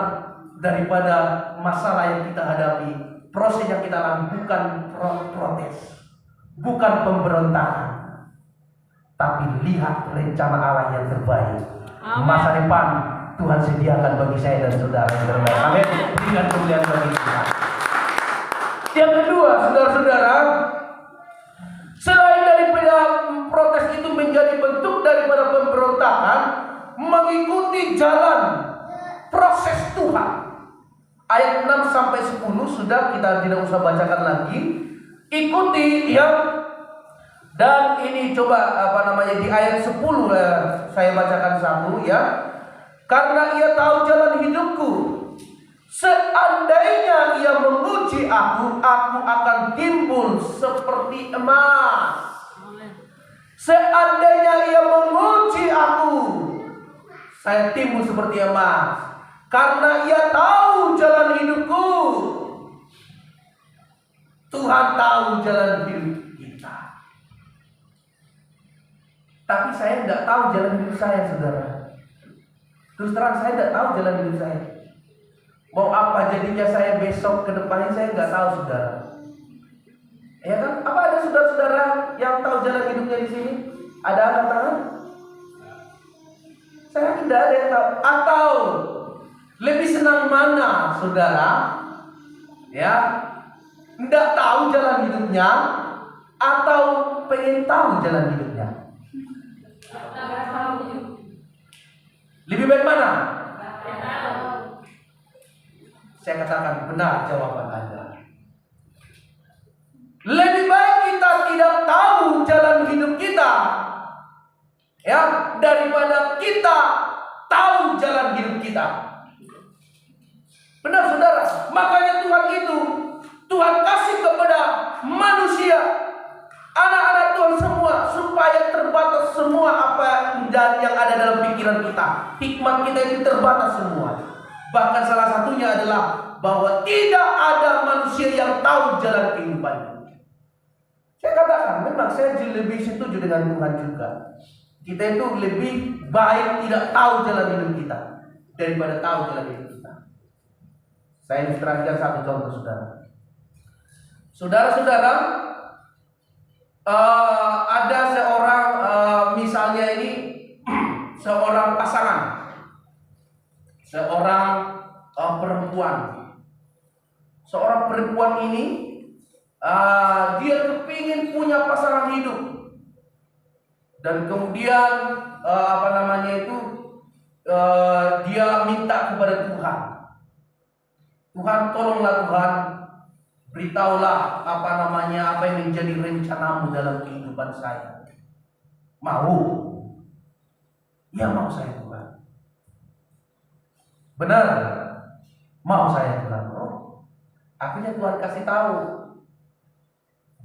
daripada masalah yang kita hadapi, proses yang kita lalui bukan protes, bukan pemberontakan, tapi lihat rencana Allah yang terbaik. Amen. Masa depan Tuhan sediakan bagi saya dan saudara yang terbaik. Amin. Berikan kemuliaan bagi Tuhan. Yang kedua, saudara-saudara, selain daripada protes itu menjadi bentuk daripada pemberontakan, mengikuti jalan proses Tuhan. Ayat 6 sampai 10 sudah kita tidak usah bacakan lagi. Ikuti ya. Dan ini coba di ayat 10 saya bacakan satu ya. Karena ia tahu jalan hidupku. Seandainya ia menguji aku akan timbul seperti emas. Seandainya ia menguji aku, saya timbul seperti emas. Karena ia tahu jalan hidupku. Tuhan tahu jalan hidup kita. Tapi saya tidak tahu jalan hidup saya, saudara. Terus terang saya tidak tahu jalan hidup saya. Mau apa jadinya saya besok ke depannya saya nggak tahu, saudara. Ya kan? Apa ada saudara-saudara yang tahu jalan hidupnya di sini? Ada angkat tangan? Saya tidak ada yang tahu. Atau lebih senang mana, saudara? Ya, tidak tahu jalan hidupnya atau pengen tahu jalan hidupnya? Lebih baik mana? Saya katakan benar jawaban Anda. Lebih baik kita tidak tahu jalan hidup kita, ya, daripada kita tahu jalan hidup kita. Benar, saudara. Makanya Tuhan kasih kepada manusia, anak-anak Tuhan semua, supaya terbatas semua apa yang ada dalam pikiran kita. Hikmat kita itu terbatas semua. Bahkan salah satunya adalah bahwa tidak ada manusia yang tahu jalan kehidupannya. Saya katakan, memang saya lebih setuju dengan Tuhan juga. Kita itu lebih baik tidak tahu jalan hidup kita daripada tahu jalan hidup kita. Saya ilustrasikan satu contoh, saudara. Saudara-saudara, ada seorang, misalnya ini seorang pasangan, seorang perempuan. Seorang perempuan ini dia kepingin punya pasangan hidup, dan kemudian dia minta kepada Tuhan. Tuhan, tolonglah Tuhan, beritahulah apa yang menjadi rencanamu dalam kehidupan saya. Mau? Ya, mau saya, Tuhan. Benar? Mau saya, Tuhan. Akhirnya Tuhan kasih tahu,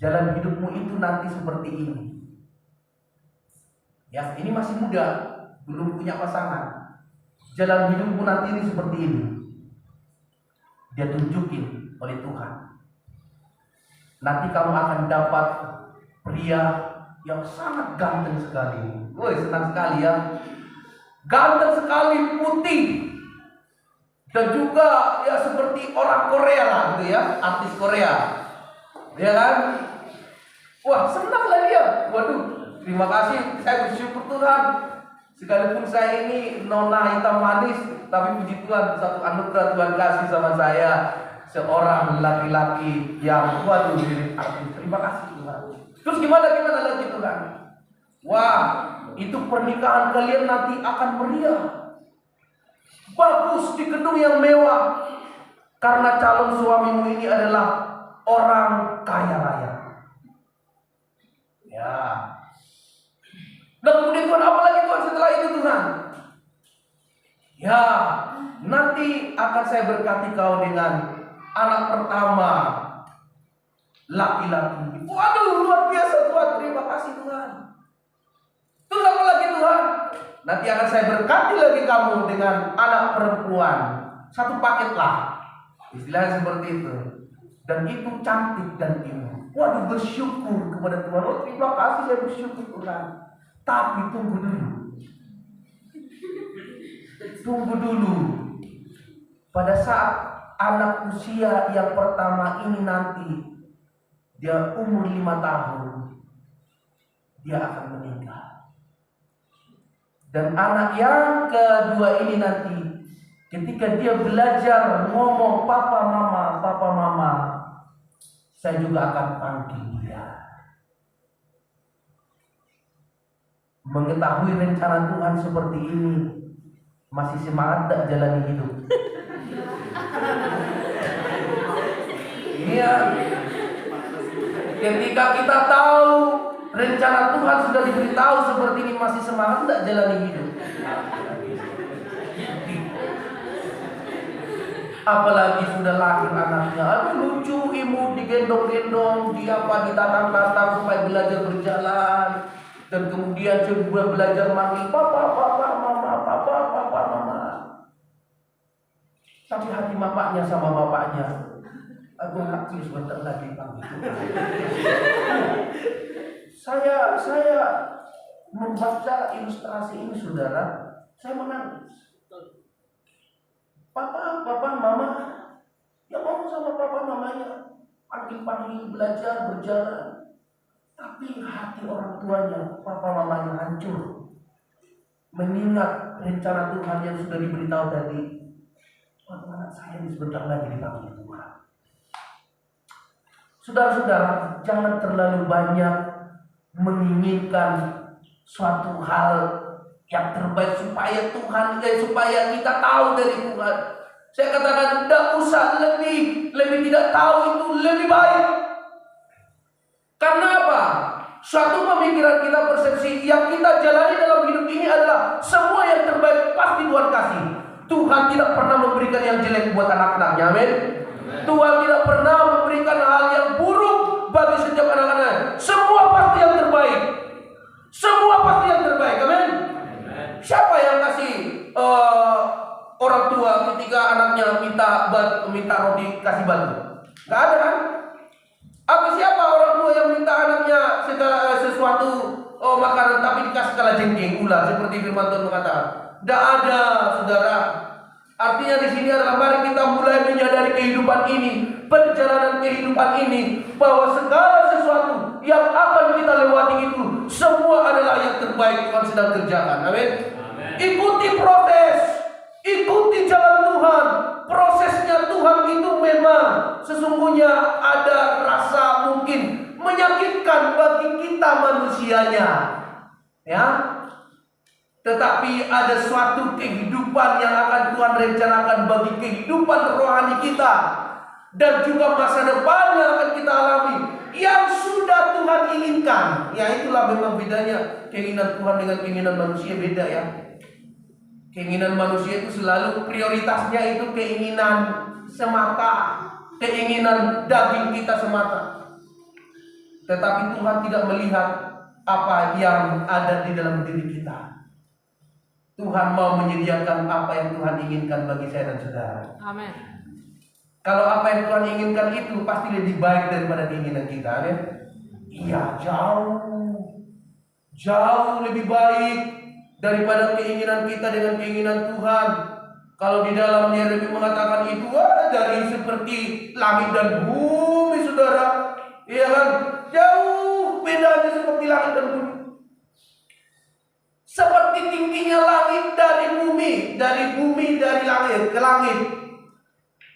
jalan hidupmu itu nanti seperti ini. Ya, ini masih muda, belum punya pasangan. Jalan hidupmu nanti ini seperti ini. Dia tunjukin oleh Tuhan. Nanti kamu akan dapat pria yang sangat ganteng sekali. Woi, senang sekali ya. Ganteng sekali, putih. Dan juga ya seperti orang Korea lah gitu ya, artis Korea. Ya kan? Wah, senang lah dia. Waduh, terima kasih, saya bersyukur Tuhan. Sekalipun saya ini nona hitam manis, tapi puji Tuhan, satu anugerah Tuhan kasih sama saya, seorang laki-laki yang waduh mirip artis. Terima kasih Tuhan. Terus gimana lagi Tuhan? Wah, itu pernikahan kalian nanti akan meriah. Bagus, di gedung yang mewah. Karena calon suamimu ini adalah orang kaya raya. Ya. Dan kemudian Tuhan, apa lagi Tuhan setelah itu Tuhan? Ya, nanti akan saya berkati kau dengan anak pertama, laki-laki. Waduh, luar biasa Tuhan, terima kasih Tuhan. Terus apa lagi Tuhan? Nanti akan saya berkati lagi kamu dengan anak perempuan. Satu paket lah. Istilahnya seperti itu. Dan itu cantik dan indah. Waduh, bersyukur kepada Tuhan. Oh, terima kasih, saya bersyukur Tuhan. Tapi tunggu dulu. Tunggu dulu. Pada saat anak usia yang pertama ini nanti, dia umur 5 tahun, dia akan meninggal. Dan anak yang kedua ini nanti, ketika dia belajar ngomong papa mama, saya juga akan panggil dia. Mengetahui rencana Tuhan seperti ini, masih semangat tak jalani hidup? Iya. Ketika kita tahu rencana Tuhan sudah diberitahu seperti ini, masih semangat tak jalani hidup? Apalagi sudah lahir anaknya, aduh lucu, imut, digendong-gendong, ditatang-tatang supaya belajar berjalan, dan kemudian coba belajar manggil papa, mama. Tapi hati mamanya sama bapaknya, aku hati sebentar lagi panggil. Saya membaca ilustrasi ini saudara, saya menangis. Papa, mama, ya ngomong sama papa mamanya, panggil belajar berjalan. Tapi hati orang tuanya, papa mamanya hancur. Mengingat rencana Tuhan yang sudah diberitahu tadi. Anak saya ini sebentar lagi dipanggil Tuhan. Saudara-saudara, jangan terlalu banyak menginginkan suatu hal yang terbaik supaya kita tahu dari Tuhan. Saya katakan tidak usah lebih tidak tahu itu lebih baik. Karena apa? Suatu pemikiran kita, persepsi yang kita jalani dalam hidup ini adalah semua yang terbaik pasti Tuhan kasih. Tuhan tidak pernah memberikan yang jelek buat anak-anaknya, amin. Tuhan tidak pernah memberikan hal yang buruk bagi setiap anak-anaknya. Semua pasti yang terbaik. Semua pasti yang terbaik, amin. Siapa yang kasih orang tua ketika anaknya minta roti kasih batu? Gak ada kan? Apa siapa orang tua yang minta anaknya segala sesuatu makanan tapi dikasih kalajengking ular seperti firman Tuhan mengatakan? Gak ada, saudara. Artinya di sini adalah mari kita mulai menyadari kehidupan ini, perjalanan kehidupan ini, bahwa segala sesuatu yang akan kita lewati itu semua adalah yang terbaik Tuhan sedang kerjakan. Amin. Ikuti proses, ikuti jalan Tuhan. Prosesnya Tuhan itu memang sesungguhnya ada rasa mungkin menyakitkan bagi kita manusianya, ya. Tetapi ada suatu kehidupan yang akan Tuhan rencanakan bagi kehidupan rohani kita, dan juga masa depan yang akan kita alami yang sudah Tuhan inginkan. Ya, itulah memang bedanya keinginan Tuhan dengan keinginan manusia, beda ya. Keinginan manusia itu selalu prioritasnya itu keinginan semata, keinginan daging kita semata. Tetapi Tuhan tidak melihat apa yang ada di dalam diri kita. Tuhan mau menyediakan apa yang Tuhan inginkan bagi saya dan saudara. Amin. Kalau apa yang Tuhan inginkan itu pasti lebih baik daripada keinginan kita, amin. Iya, jauh lebih baik daripada keinginan kita dengan keinginan Tuhan. Kalau di dalam Yeremia mengatakan itu dari seperti langit dan bumi, saudara. Iya kan? Jauh bedanya seperti langit dan bumi. Seperti tingginya langit dari bumi, dari langit ke langit.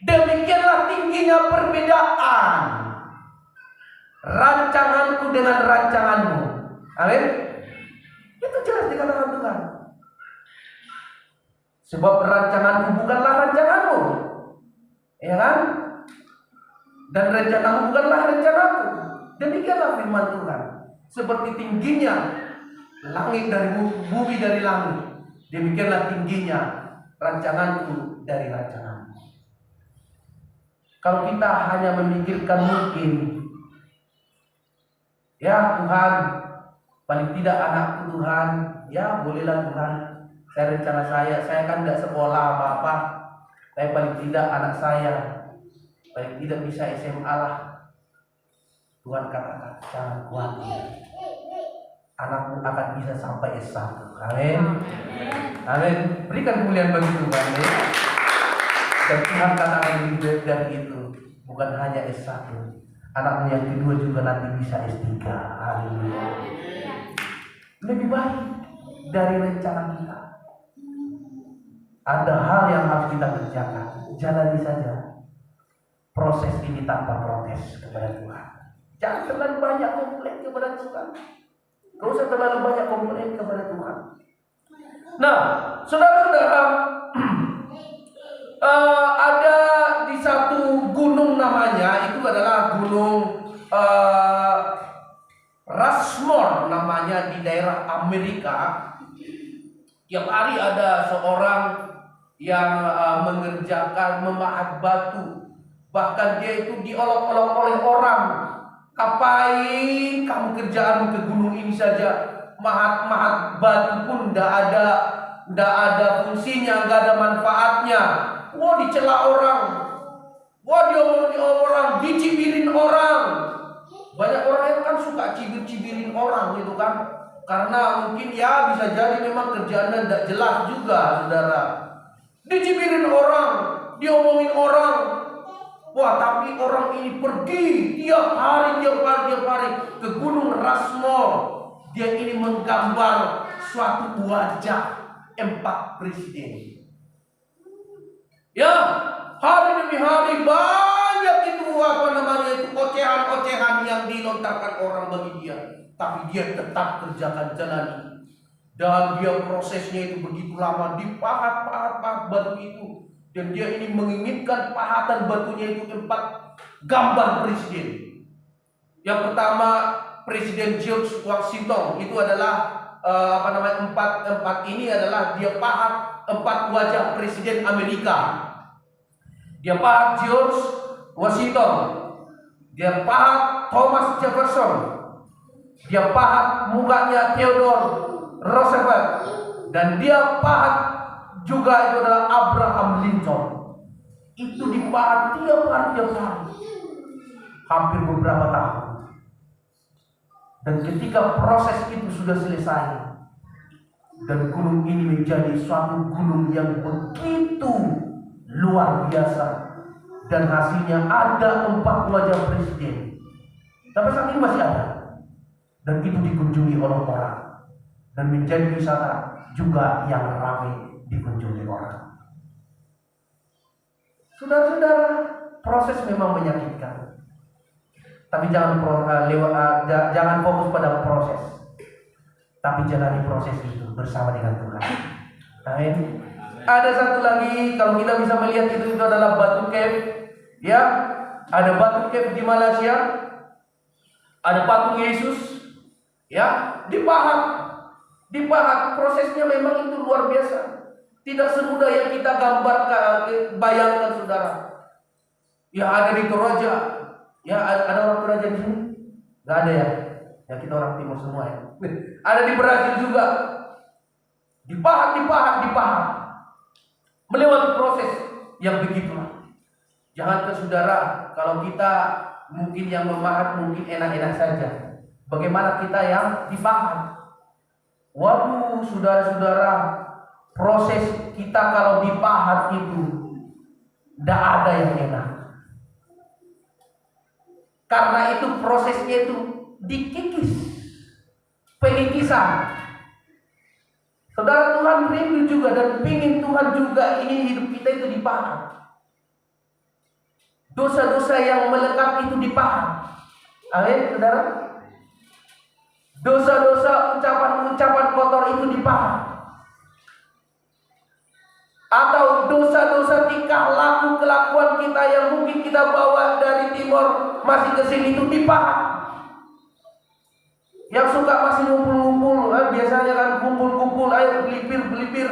Demikianlah tingginya perbedaan rancanganku dengan rancanganmu. Amin. Itu jelas dikatakan Tuhan. Sebab rancanganku bukanlah rancanganmu, ya kan? Dan rencanamu bukanlah rencanaku. Demikianlah firman Tuhan. Seperti tingginya langit dari bumi dari langit, demikianlah tingginya rancanganku dari rancanganmu. Kalau kita hanya memikirkan mungkin Ya Tuhan, paling tidak anakku Tuhan, ya bolehlah Tuhan. Saya rencana saya kan tidak sekolah apa-apa, tapi paling tidak anak saya, paling tidak bisa SMA lah. Tuhan katakan, jangan khawatir, anakmu akan bisa sampai S1. Amin. Amin. Berikan kemuliaan bagi Tuhan. Ya. Dan Tuhan katakan lebih dari itu, bukan hanya S1, anakmu yang kedua juga nanti bisa S3. Haleluya. Lebih baik dari rencana kita. Ada hal yang harus kita kerjakan, jalani saja proses ini tanpa protes kepada Tuhan. Jangan terlalu banyak komplain kepada Tuhan. Gak usah terlalu banyak komplain kepada Tuhan. Nah, saudara-saudara, ada di satu gunung namanya, itu adalah gunung Rushmore namanya, di daerah Amerika. Tiap hari ada seorang yang mengerjakan memahat batu. Bahkan dia itu diolok-olok oleh orang. Ngapain kamu kerjaan ke gunung ini saja? Mahat-mahat batu pun tidak ada fungsinya, tidak ada manfaatnya. Wah, dicela orang. Wah, diomongin orang, dicibirin orang. Banyak orang yang kan suka cibir-cibirin orang gitu kan. Karena mungkin ya bisa jadi memang kerjaannya tidak jelas juga, saudara. Dicibirin orang, diomongin orang. Wah, tapi orang ini pergi tiap hari ke Gunung Rushmore. Dia ini menggambar suatu wajah 4 presiden. Ya, hari demi hari banyak itu ocehan-ocehan yang dilontarkan orang bagi dia. Tapi dia tetap kerjakan jalani. Dan dia prosesnya itu begitu lama, dipahat batu itu. Dan dia ini menginginkan pahatan batunya itu 4 gambar presiden. Yang pertama Presiden George Washington, itu adalah empat ini adalah dia pahat 4 wajah presiden Amerika. Dia pahat George Washington, dia pahat Thomas Jefferson, dia pahat mukanya Theodore Roosevelt, dan dia pahat juga itu adalah Abraham Lincoln. Itu dipahat tiap hari, hampir beberapa tahun. Dan ketika proses itu sudah selesai, dan gunung ini menjadi suatu gunung yang begitu luar biasa, dan hasilnya ada 4 wajah presiden. Tapi saat ini masih ada, dan itu dikunjungi oleh orang, dan menjadi wisata juga yang ramai dikunjungi orang. Saudara-saudara, proses memang menyakitkan. Tapi jangan fokus pada proses, tapi jalani proses itu bersama dengan Tuhan. Amin. Ada satu lagi, kalau kita bisa melihat itu adalah Batu Cave. Ya, ada Batu Cave di Malaysia. Ada patung Yesus. Ya, dipahat. Prosesnya memang itu luar biasa. Tidak semudah yang kita gambarkan, bayangkan, saudara. Ya, ada di Toraja. Ya, ada orang Toraja di sini? Gak ada ya? Ya, kita orang timur semua ya. Ada di Brazil juga. Dipahat. Melewati proses yang begitulah. Jangan saudara, kalau kita mungkin yang memahat mungkin enak-enak saja. Bagaimana kita yang dipahat? Waduh, saudara-saudara, proses kita kalau dipahat itu tidak ada yang enak. Karena itu prosesnya itu dikikis, penikisan. Saudara, Tuhan rindu juga dan pingin Tuhan juga ini hidup kita itu dipahat. Dosa-dosa yang melekat itu dipahat. Amin, saudara. Dosa-dosa, ucapan-ucapan kotor itu dipahat. Atau dosa-dosa tingkah laku kelakuan kita yang mungkin kita bawa dari timur masih ke sini itu dipahat. Yang suka masih ngumpul-ngumpul, biasanya kan kumpul-kumpul, ayo belipir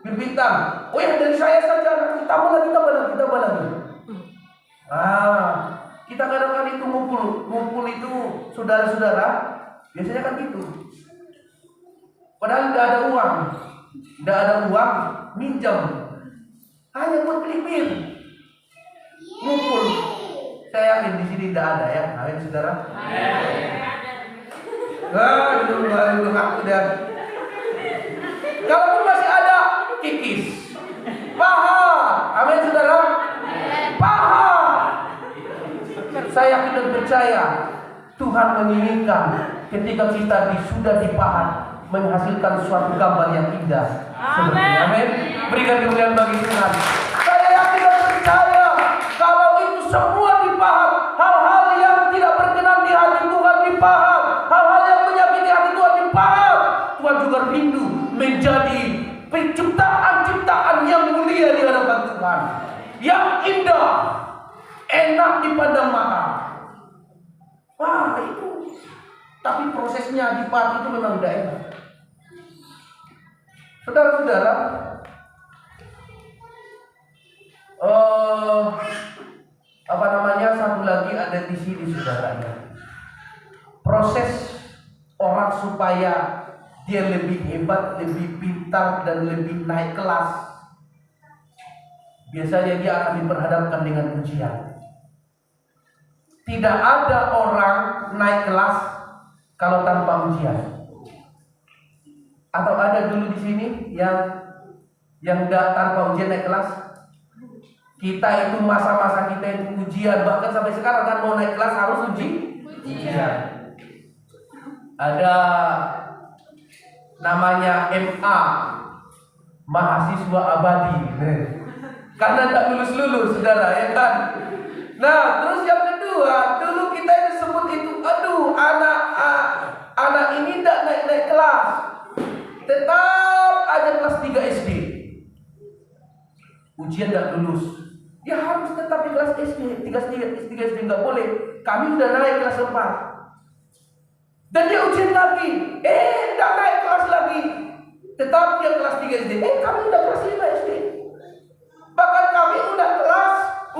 bintang. Oh ya, dari saya saja, kita lagi. Kita Kita kadang-kadang itu ngumpul itu saudara-saudara, biasanya kan gitu. Padahal nggak ada uang, minjam, hanya buat beli bir, ngumpul. Saya yakin di sini tidak ada ya, amin saudara. Dulu aku dah. Kalau masih ada, kikis, paha, amin saudara, paha. Saya yakin dan percaya Tuhan menginginkan ketika kita sudah dipahat menghasilkan suatu gambar yang indah. Amin. Berikan kemuliaan bagi Tuhan. Saya yakin dan percaya kalau itu semua dipahat, hal-hal yang tidak berkenan di hati Tuhan dipahat, hal-hal yang menyakiti hati Tuhan dipahat. Tuhan juga rindu menjadi penciptaan-ciptaan yang mulia di hadapan Tuhan, yang indah, enak dipandang mata. Wah itu. Tapi prosesnya dipahat itu memang tidak enak. Saudara-saudara, satu lagi ada di sini saudaranya. Proses orang supaya dia lebih hebat, lebih pintar dan lebih naik kelas, biasanya dia akan diperhadapkan dengan ujian. Tidak ada orang naik kelas kalau tanpa ujian. Atau ada dulu di sini yang tanpa ujian naik kelas? Kita itu masa-masa kita itu ujian, bahkan sampai sekarang kan mau naik kelas harus ujian. Ada namanya MA, mahasiswa abadi. Karena tak lulus saudara, ya kan? Nah, terus yang kedua, dulu kita disebut itu, aduh, anak ini tidak naik kelas, tetap aja kelas 3 SD. Ujian tidak lulus, dia harus tetap di kelas SD, 3 SD nggak boleh. Kami udah naik kelas 4. Dan dia ujian lagi, tidak naik kelas lagi, tetap dia kelas 3 SD. Kami udah kelas 5 SD. Bahkan kami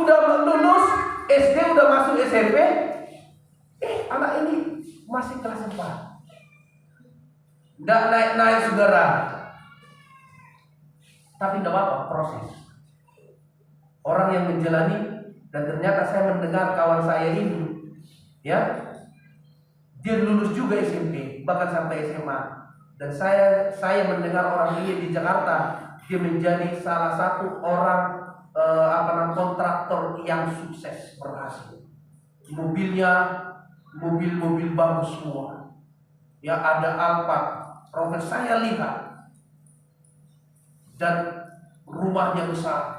udah lulus SD, udah masuk SMP. Anak ini masih kelas 4. Tidak naik saudara. Tapi tidak apa-apa, proses. Orang yang menjalani, dan ternyata saya mendengar kawan saya ini, ya, dia lulus juga SMP, bahkan sampai SMA. Dan saya mendengar orang ini di Jakarta, dia menjadi salah satu orang kontraktor yang sukses, berhasil. Mobilnya mobil bagus semua. Ya, ada Alphard, Rover saya lihat. Dan rumahnya besar.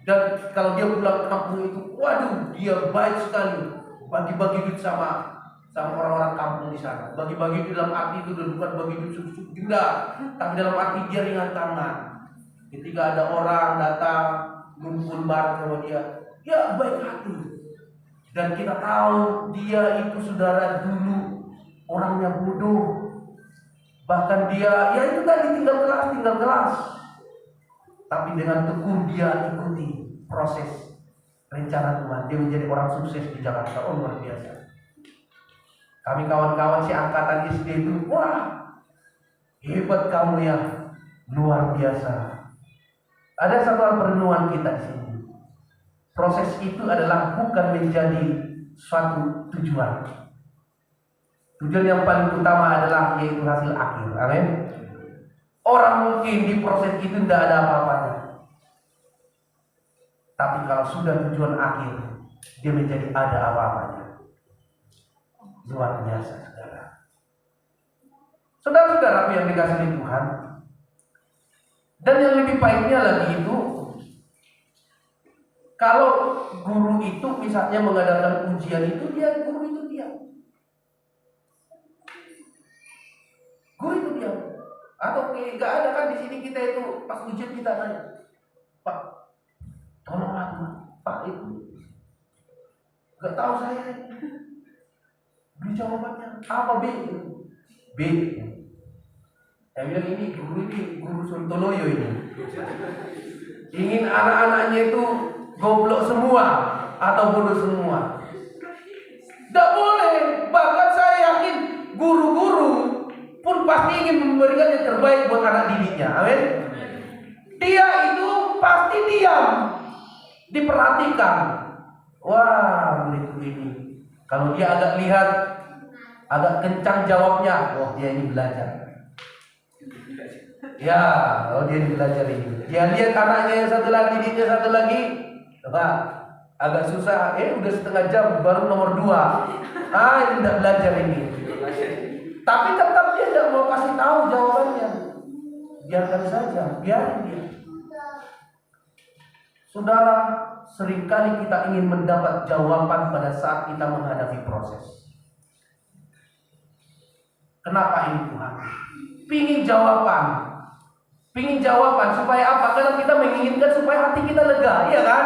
Dan kalau dia pulang ke kampung itu, waduh, dia baik sekali, bagi-bagi duit sama orang-orang kampung di sana. Bagi-bagi duit dalam arti itu bukan bagi duit susu tidak, tapi dalam arti dia ringan tangan. Ketika ada orang datang ngumpul bareng sama dia, ya baik hati. Dan kita tahu dia itu saudara dulu orangnya bodoh. Bahkan dia, ya itu tadi tinggal kelas. Tapi dengan tekun dia ikuti proses rencana Tuhan. Dia menjadi orang sukses di Jakarta. Oh, luar biasa. Kami kawan-kawan si angkatan SD itu, wah, hebat kamu ya, luar biasa. Ada satu hal perenungan kita di sini. Proses itu adalah bukan menjadi suatu tujuan. Tujuan yang paling utama adalah yaitu hasil akhir. Amin. Orang mungkin di proses itu tidak ada apa-apanya. Tapi kalau sudah tujuan akhir, dia menjadi ada apa-apanya. Luar biasa, saudara. Saudara-saudara yang dikasihi Tuhan. Dan yang lebih baiknya lagi itu, kalau guru itu misalnya mengadakan ujian itu, guru itu diam. Guru itu diam. Atau nggak ada kan di sini kita itu pas ujian kita nanya, Pak, tolong aku, Pak itu nggak tahu saya. Beri jawabannya apa B? Saya bilang ini guru Sontoloyo ini. Ingin anak-anaknya itu goblok semua atau bodoh semua. Tidak boleh. Bahkan saya yakin guru-guru pun pasti ingin memberikan yang terbaik buat anak didiknya. Amin. Dia itu pasti diam, diperhatikan. Wah, muridku ini kalau dia agak lihat agak kencang jawabnya, oh dia ini belajar. Ya, oh dia ini belajar ini. Dia lihat anaknya yang satu lagi, didiknya satu lagi, nah, agak susah. Udah setengah jam baru nomor 2. Ini tidak belajar ini. Tapi tetap dia tidak mau kasih tahu jawabannya. Biarkan saja, biarin dia. Saudara, seringkali kita ingin mendapat jawaban pada saat kita menghadapi proses. Kenapa ini Tuhan? Pingin jawaban supaya apa? Karena kita menginginkan supaya hati kita lega, iya kan?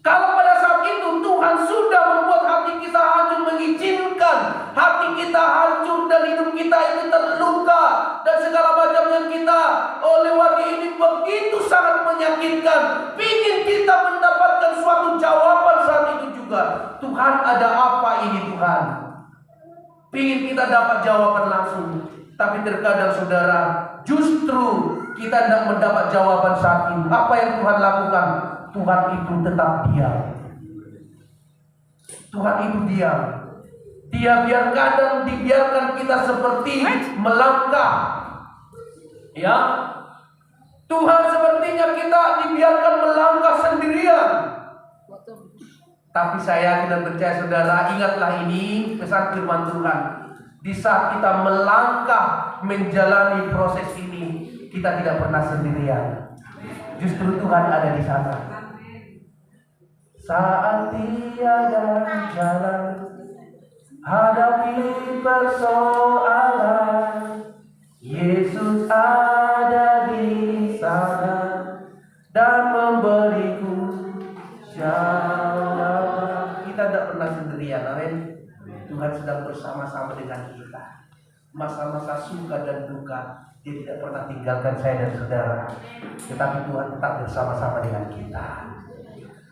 Kalau pada saat itu Tuhan sudah membuat hati kita hancur, mengizinkan hati kita hancur dan hidup kita itu terluka dan segala macam yang kita lewati ini begitu sangat menyakitkan. Pingin kita mendapatkan suatu jawaban saat itu juga. Tuhan, ada apa ini Tuhan? Pingin kita dapat jawaban langsung. Tapi terkadang saudara, justru kita tidak mendapat jawaban saat itu. Apa yang Tuhan lakukan? Tuhan itu tetap diam. Tuhan itu diam. Dia dibiarkan kita seperti melangkah. Ya, Tuhan sepertinya kita dibiarkan melangkah sendirian. Tapi saya yakin dan percaya saudara, ingatlah ini pesan firman Tuhan. Di saat kita melangkah menjalani proses ini, kita tidak pernah sendirian. Justru Tuhan ada di sana. Saat tiada jalan, hadapi persoalan, Yesus ada di sana dan memberiku jawaban. Kita tidak pernah sendirian, amin. Tuhan sedang bersama-sama dengan kita. Masa-masa suka dan duka, Dia tidak pernah tinggalkan saya dan saudara. Tetapi Tuhan tetap bersama-sama dengan kita.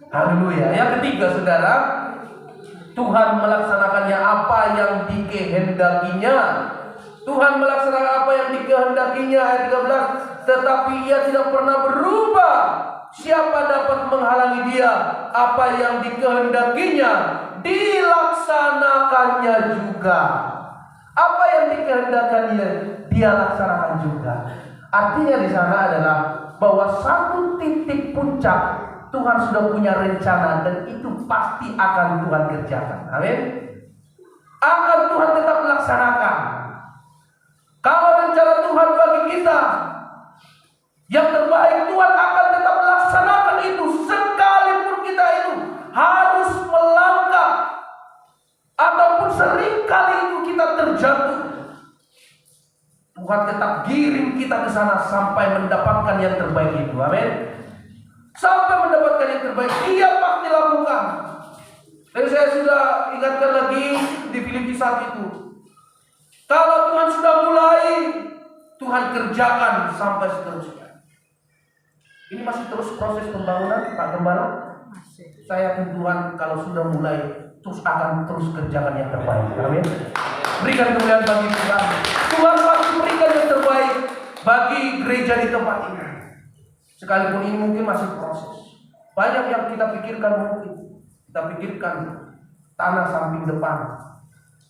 Haleluya. Yang ketiga saudara, Tuhan melaksanakannya apa yang dikehendakinya. Tuhan melaksanakan apa yang dikehendakinya. Ayat 13. Tetapi Ia tidak pernah berubah. Siapa dapat menghalangi Dia? Apa yang dikehendakinya dilaksanakannya juga. Apa yang dikehendakannya Dia laksanakan juga. Artinya di sana adalah bahwa satu titik puncak Tuhan sudah punya rencana dan itu pasti akan Tuhan kerjakan. Amin. Akan Tuhan tetap laksanakan. Kalau rencana Tuhan bagi kita yang terbaik, Tuhan akan tetap laksanakan itu. Sekalipun kita itu harus melangkah ataupun seringkali itu kita terjatuh, Tuhan tetap giring kita ke sana sampai mendapatkan yang terbaik itu. Amin. Sampai mendapatkan yang terbaik, Dia pasti lakukan. Dan saya sudah ingatkan lagi di Filipi 1 itu. Kalau Tuhan sudah mulai, Tuhan kerjakan sampai seterusnya. Ini masih terus proses pembangunan, Pak Gembala. Saya yakin Tuhan kalau sudah mulai, terus akan terus kerjakan yang terbaik. Amin. Berikan kemuliaan bagi Tuhan. Tuhan pasti berikan yang terbaik bagi gereja di tempat ini. Sekalipun ini mungkin masih proses. Banyak yang kita pikirkan mungkin. Kita pikirkan tanah samping depan.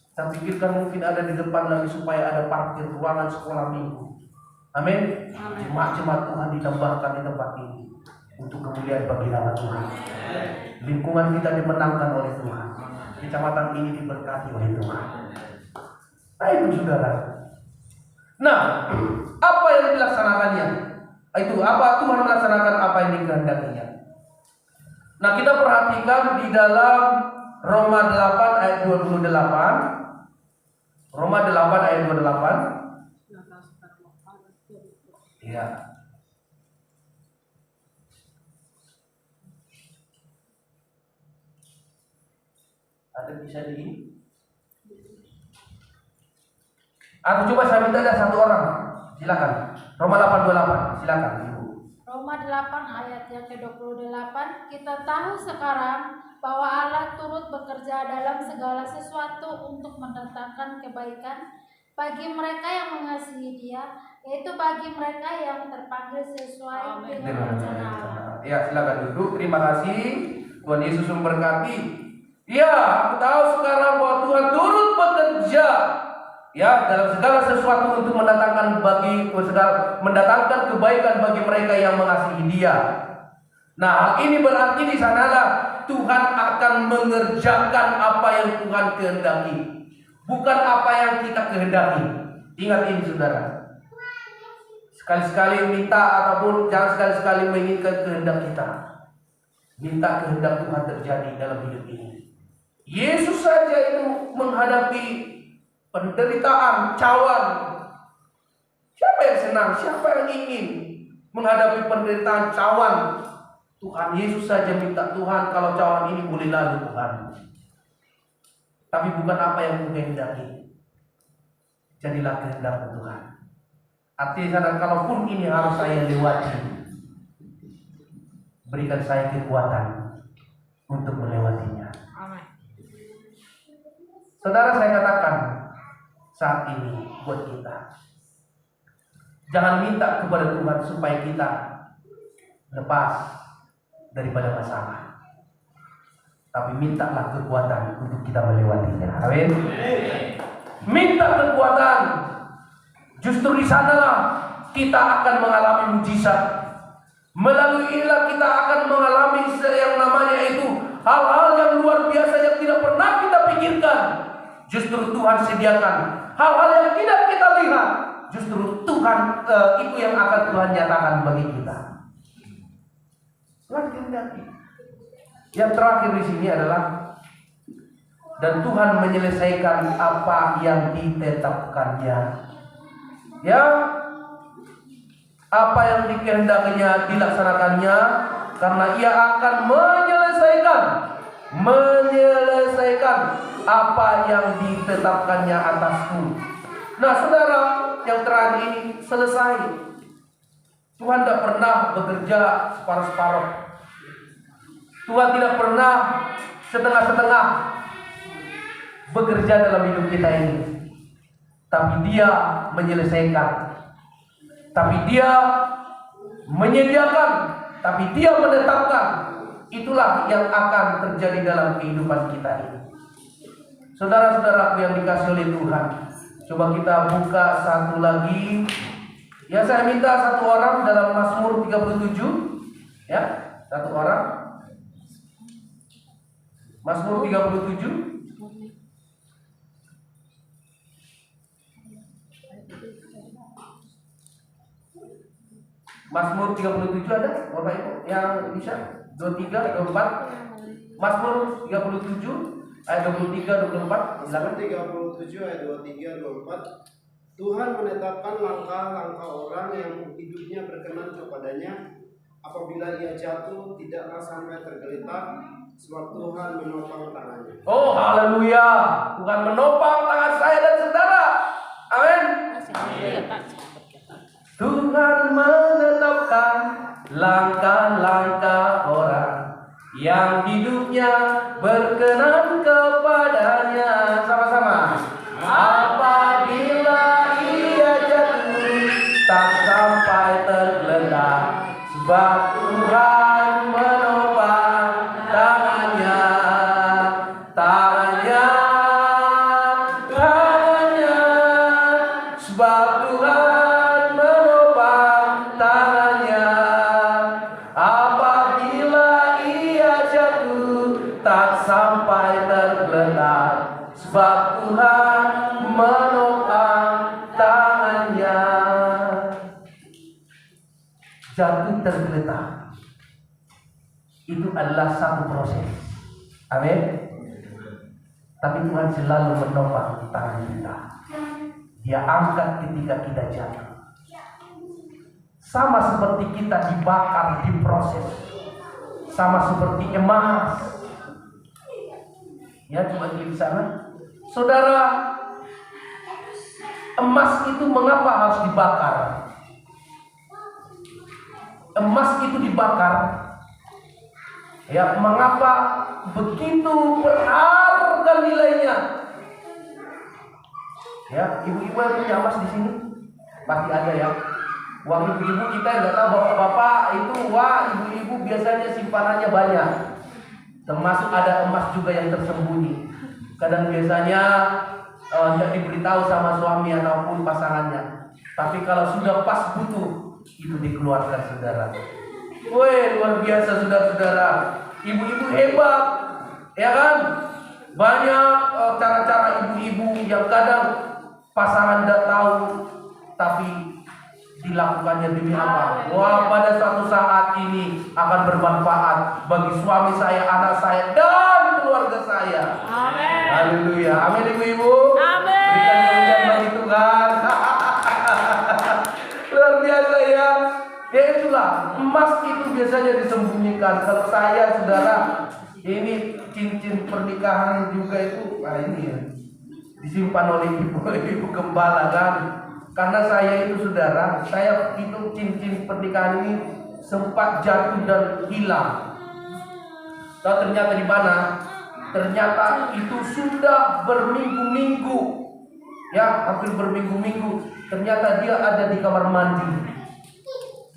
Kita pikirkan mungkin ada di depan lagi supaya ada parkir ruangan sekolah minggu. Amin. Jemaat-jemaat Tuhan ditambahkan di tempat ini untuk kemuliaan bagi nama Tuhan. Lingkungan kita dimenangkan oleh Tuhan. Kecamatan ini diberkati oleh Tuhan. Nah itu saudara. Nah, apa yang dilaksanakannya? Itu apa? Tuhan melaksanakan apa yang dikehendakinya. Nah kita perhatikan di dalam Roma 8 ayat 28. Roma 8 ayat 28. Iya. Ada bisa di? Atau coba saya minta ada satu orang. Silakan. Roma 8:28. Silakan Ibu. Roma 8 ayat yang ke-28, kita tahu sekarang bahwa Allah turut bekerja dalam segala sesuatu untuk mendatangkan kebaikan bagi mereka yang mengasihi Dia, yaitu bagi mereka yang terpanggil sesuai dengan rencana Allah. Ya, silakan duduk. Terima kasih. Tuhan Yesus memberkati. Ya, aku tahu sekarang bahwa Tuhan turut bekerja ya dalam segala sesuatu untuk mendatangkan kebaikan bagi mereka yang mengasihi Dia. Nah, hal ini berarti di sanalah Tuhan akan mengerjakan apa yang Tuhan kehendaki, bukan apa yang kita kehendaki. Ingat ini, saudara. Sekali-sekali minta ataupun jangan sekali-sekali menginginkan kehendak kita. Minta kehendak Tuhan terjadi dalam hidup ini. Yesus saja itu menghadapi penderitaan, cawan. Siapa yang senang? Siapa yang ingin menghadapi penderitaan, cawan? Tuhan Yesus saja minta, Tuhan kalau cawan ini boleh lalu Tuhan. Tapi bukan apa yang Tuhan kehendaki. Jadilah kehendak Tuhan. Artinya kalaupun ini harus saya lewati, berikan saya kekuatan untuk melewatinya. Amin. Saudara, saya katakan saat ini buat kita, jangan minta kepada Tuhan supaya kita lepas daripada masalah, tapi mintalah kekuatan untuk kita melewatinya. Amin. Minta kekuatan. Justru di sanalah kita akan mengalami mujizat. Melalui inilah kita akan mengalami yang namanya itu hal-hal yang luar biasa yang tidak pernah kita pikirkan. Justru Tuhan sediakan hal-hal yang tidak kita lihat. Justru Tuhan itu yang akan Tuhan nyatakan bagi kita. Tuhan kehendaki. Yang terakhir di sini adalah dan Tuhan menyelesaikan apa yang ditetapkannya. Ya, apa yang dikehendakinya dilaksanakannya, karena Ia akan menyelesaikan apa yang ditetapkannya atasku. Nah, saudara, yang terakhir ini selesai. Tuhan tidak pernah bekerja separuh-separuh. Tuhan tidak pernah setengah-setengah bekerja dalam hidup kita ini. Tapi Dia menyelesaikan, tapi Dia menyediakan, tapi Dia menetapkan. Itulah yang akan terjadi dalam kehidupan kita ini. Saudara-saudaraku yang dikasihi oleh Tuhan, coba kita buka satu lagi. Ya, saya minta satu orang dalam Mazmur 37. Ya, satu orang. Mazmur 37. Mazmur 37 ada? Bapak Ibu yang bisa? 23, 24. Mazmur 37 ayat 23, 24. Silakan. 37 ayat 23, 24. Tuhan menetapkan langkah-langkah orang yang hidupnya berkenan kepadanya. Apabila ia jatuh, tidaklah sampai tergeletak, sebab Tuhan menopang tangannya. Oh, haleluya. Tuhan menopang tangan saya dan saudara. Amin. Tuhan menetapkan langkah-langkah orang yang hidupnya berkenan kepadanya. Sama-sama. Apabila ia jatuh, tak sampai tergeletak, sebab Tuhan menopang tangannya. Sebab Tuhan menopang tangannya. Apabila ia jatuh, tak sampai tergeletak, sebab Tuhan menopang tangannya. Jatuh tergeletak itu adalah satu proses. Amin. Tapi Tuhan selalu menopang tangan kita. Dia angkat ketika kita jatuh. Sama seperti kita dibakar, diproses. Sama seperti emas. Ya, coba lihat di sana. Saudara, emas itu mengapa harus dibakar? Emas itu dibakar. Ya, mengapa begitu berharga nilainya. Ya, ibu-ibu yang punya emas di sini pasti ada ya. Uang ibu-ibu kita nggak tahu, bapak-bapak itu ibu-ibu biasanya simpanannya banyak. Termasuk ada emas juga yang tersembunyi. Kadang biasanya tidak diberitahu sama suami ataupun pasangannya. Tapi kalau sudah pas butuh, itu dikeluarkan saudara. Woi, luar biasa saudara-saudara. Ibu-ibu hebat, ya kan? Banyak cara-cara ibu-ibu yang kadang pasangan tidak tahu, tapi dilakukannya demi apa? Wah, pada suatu saat ini akan bermanfaat bagi suami saya, anak saya, dan keluarga saya. Amin. Haleluya. Amin ibu-ibu. Amin. Berikan pujian bagi Tuhan. Luar biasa ya. Ya itulah, emas itu biasanya disembunyikan. Kalau saya saudara, ini cincin pernikahan juga itu, ini ya, disimpan oleh ibu gembala kan. Karena saya itu saudara, saya itu cincin pernikahan ini sempat jatuh dan hilang. Tahu ternyata di mana? Ternyata itu sudah berminggu-minggu, ya hampir berminggu-minggu. Ternyata dia ada di kamar mandi,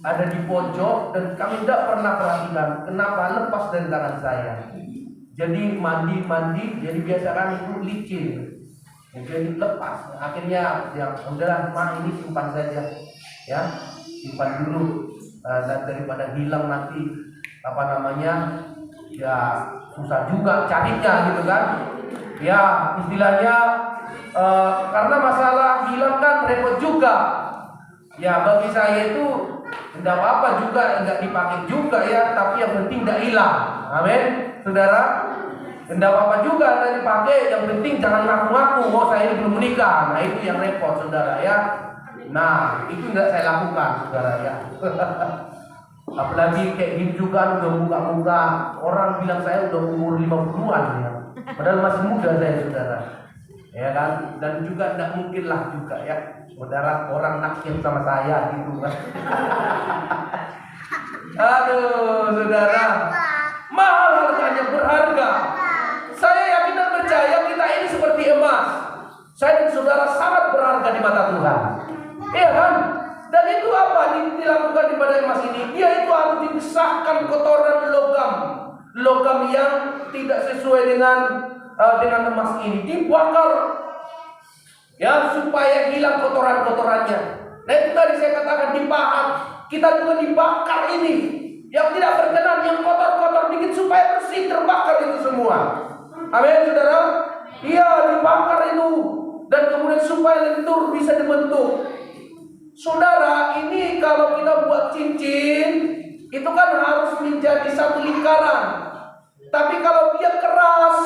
ada di pojok, dan kami tidak pernah perhatikan. Kenapa? Lepas dari tangan saya. Jadi mandi, jadi biasa kan itu licin. Jadi lepas. Akhirnya ya udahlah, ini simpan saja, ya simpan dulu. Dan daripada hilang nanti ya susah juga carinya gitu kan. Ya istilahnya karena masalah hilang kan repot juga. Ya bagi saya itu tidak apa-apa juga, nggak dipakai juga ya, tapi yang penting tidak hilang. Amin, saudara. Tidak apa-apa juga tidak dipakai, yang penting jangan ngaku-ngaku, saya ini belum menikah. Nah itu yang repot saudara ya. Nah itu tidak saya lakukan saudara ya. Apalagi kayak gini juga udah muka-muka orang bilang saya udah umur 50-an ya. Padahal masih muda saya saudara. Ya kan, dan juga tidak mungkin lah juga ya saudara orang naksir sama saya gitu kan. Aduh saudara, mahal harganya, berharga. Saya yakin dan percaya kita ini seperti emas. Saya dan saudara sangat berharga di mata Tuhan. Iya kan? Dan itu apa dilakukan di pada emas ini? Dia itu harus dipisahkan kotoran logam yang tidak sesuai dengan emas ini, dibakar ya supaya hilang kotorannya. Nah itu tadi saya katakan dipahat. Kita juga dibakar ini yang tidak berkenan, yang kotor-kotor dikit supaya bersih, terbakar itu semua. Amin saudara. Iya, dibakar itu, dan kemudian supaya lentur bisa dibentuk. Saudara, ini kalau kita buat cincin itu kan harus menjadi satu lingkaran. Tapi kalau dia keras,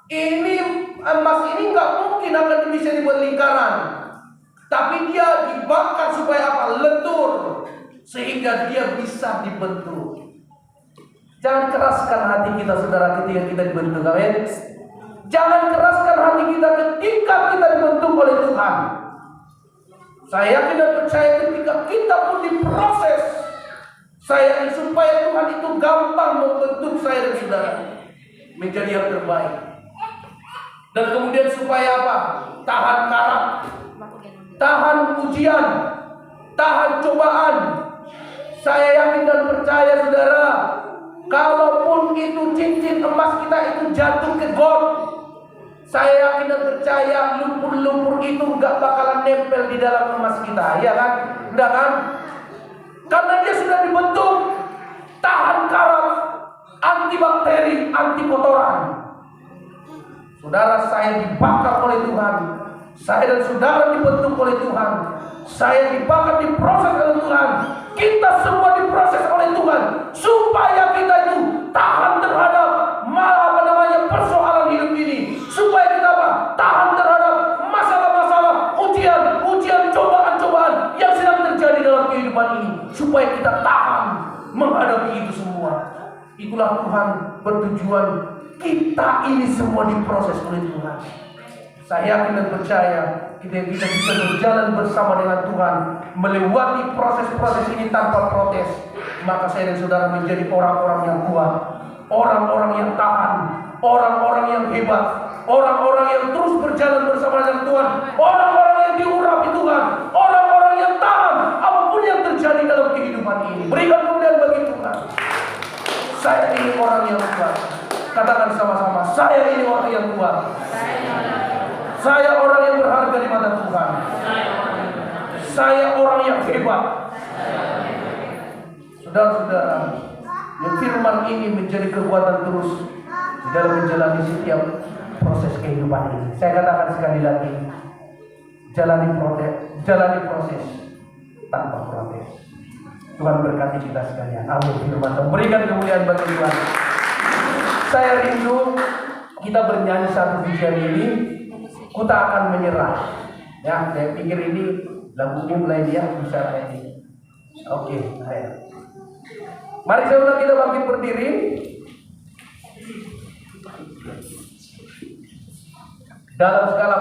ini emas ini nggak mungkin akan bisa dibuat lingkaran. Tapi dia dibakar supaya apa? Lentur, sehingga dia bisa dibentuk. Jangan keraskan hati kita saudara ketika kita dibentuk. Amin. Jangan keraskan hati kita ketika kita dibentuk oleh Tuhan. Saya yakin dan percaya ketika kita pun diproses, saya ingin supaya Tuhan itu gampang membentuk saya dan saudara menjadi yang terbaik. Dan kemudian supaya apa? Tahan karat, tahan ujian, tahan cobaan. Saya yakin dan percaya saudara, kalaupun itu cincin emas kita itu jatuh ke got, saya yakin dan percaya lumpur-lumpur itu nggak bakalan nempel di dalam emas kita, ya kan? Enggak kan? Karena dia sudah dibentuk, tahan karat, anti bakteri, anti kotoran. Saudara, saya dibakar oleh Tuhan. Saya dan saudara dibentuk oleh Tuhan. Saya dibakar, diproses oleh Tuhan. Kita semua diproses oleh Tuhan supaya kita itu tahan terhadap persoalan hidup ini. Supaya kita apa? Tahan terhadap masalah-masalah, ujian, cobaan-cobaan yang sedang terjadi dalam kehidupan ini. Supaya kita tahan menghadapi itu semua. Itulah Tuhan bertujuan kita ini semua diproses oleh Tuhan. Saya yakin dan percaya kita bisa berjalan bersama dengan Tuhan, melewati proses-proses ini tanpa protes. Maka saya dan saudara menjadi orang-orang yang kuat, orang-orang yang tahan, orang-orang yang hebat, orang-orang yang terus berjalan bersama dengan Tuhan, orang-orang yang diurapi Tuhan, orang-orang yang tahan apapun yang terjadi dalam kehidupan ini. Berikan kemuliaan bagi Tuhan. Saya ini orang yang kuat. Katakan sama-sama, saya ini orang yang kuat. Saya orang yang berharga di mata Tuhan. Saya orang yang hebat. Saudara-saudara, yang firman ini menjadi kekuatan terus di dalam menjalani setiap proses kehidupan ini. Saya katakan sekali lagi, jalani proses tanpa protes. Tuhan berkati kita sekalian. Amin. Firman Tuhan, berikan kemuliaan bagi Tuhan. Saya rindu kita bernyanyi satu pujian ini, kita akan menyerah. Ya, saya pikir ini lagunya mulai dia bicara ini. Oke, ayo. Mari saudara kita bangkit berdiri. Dalam skala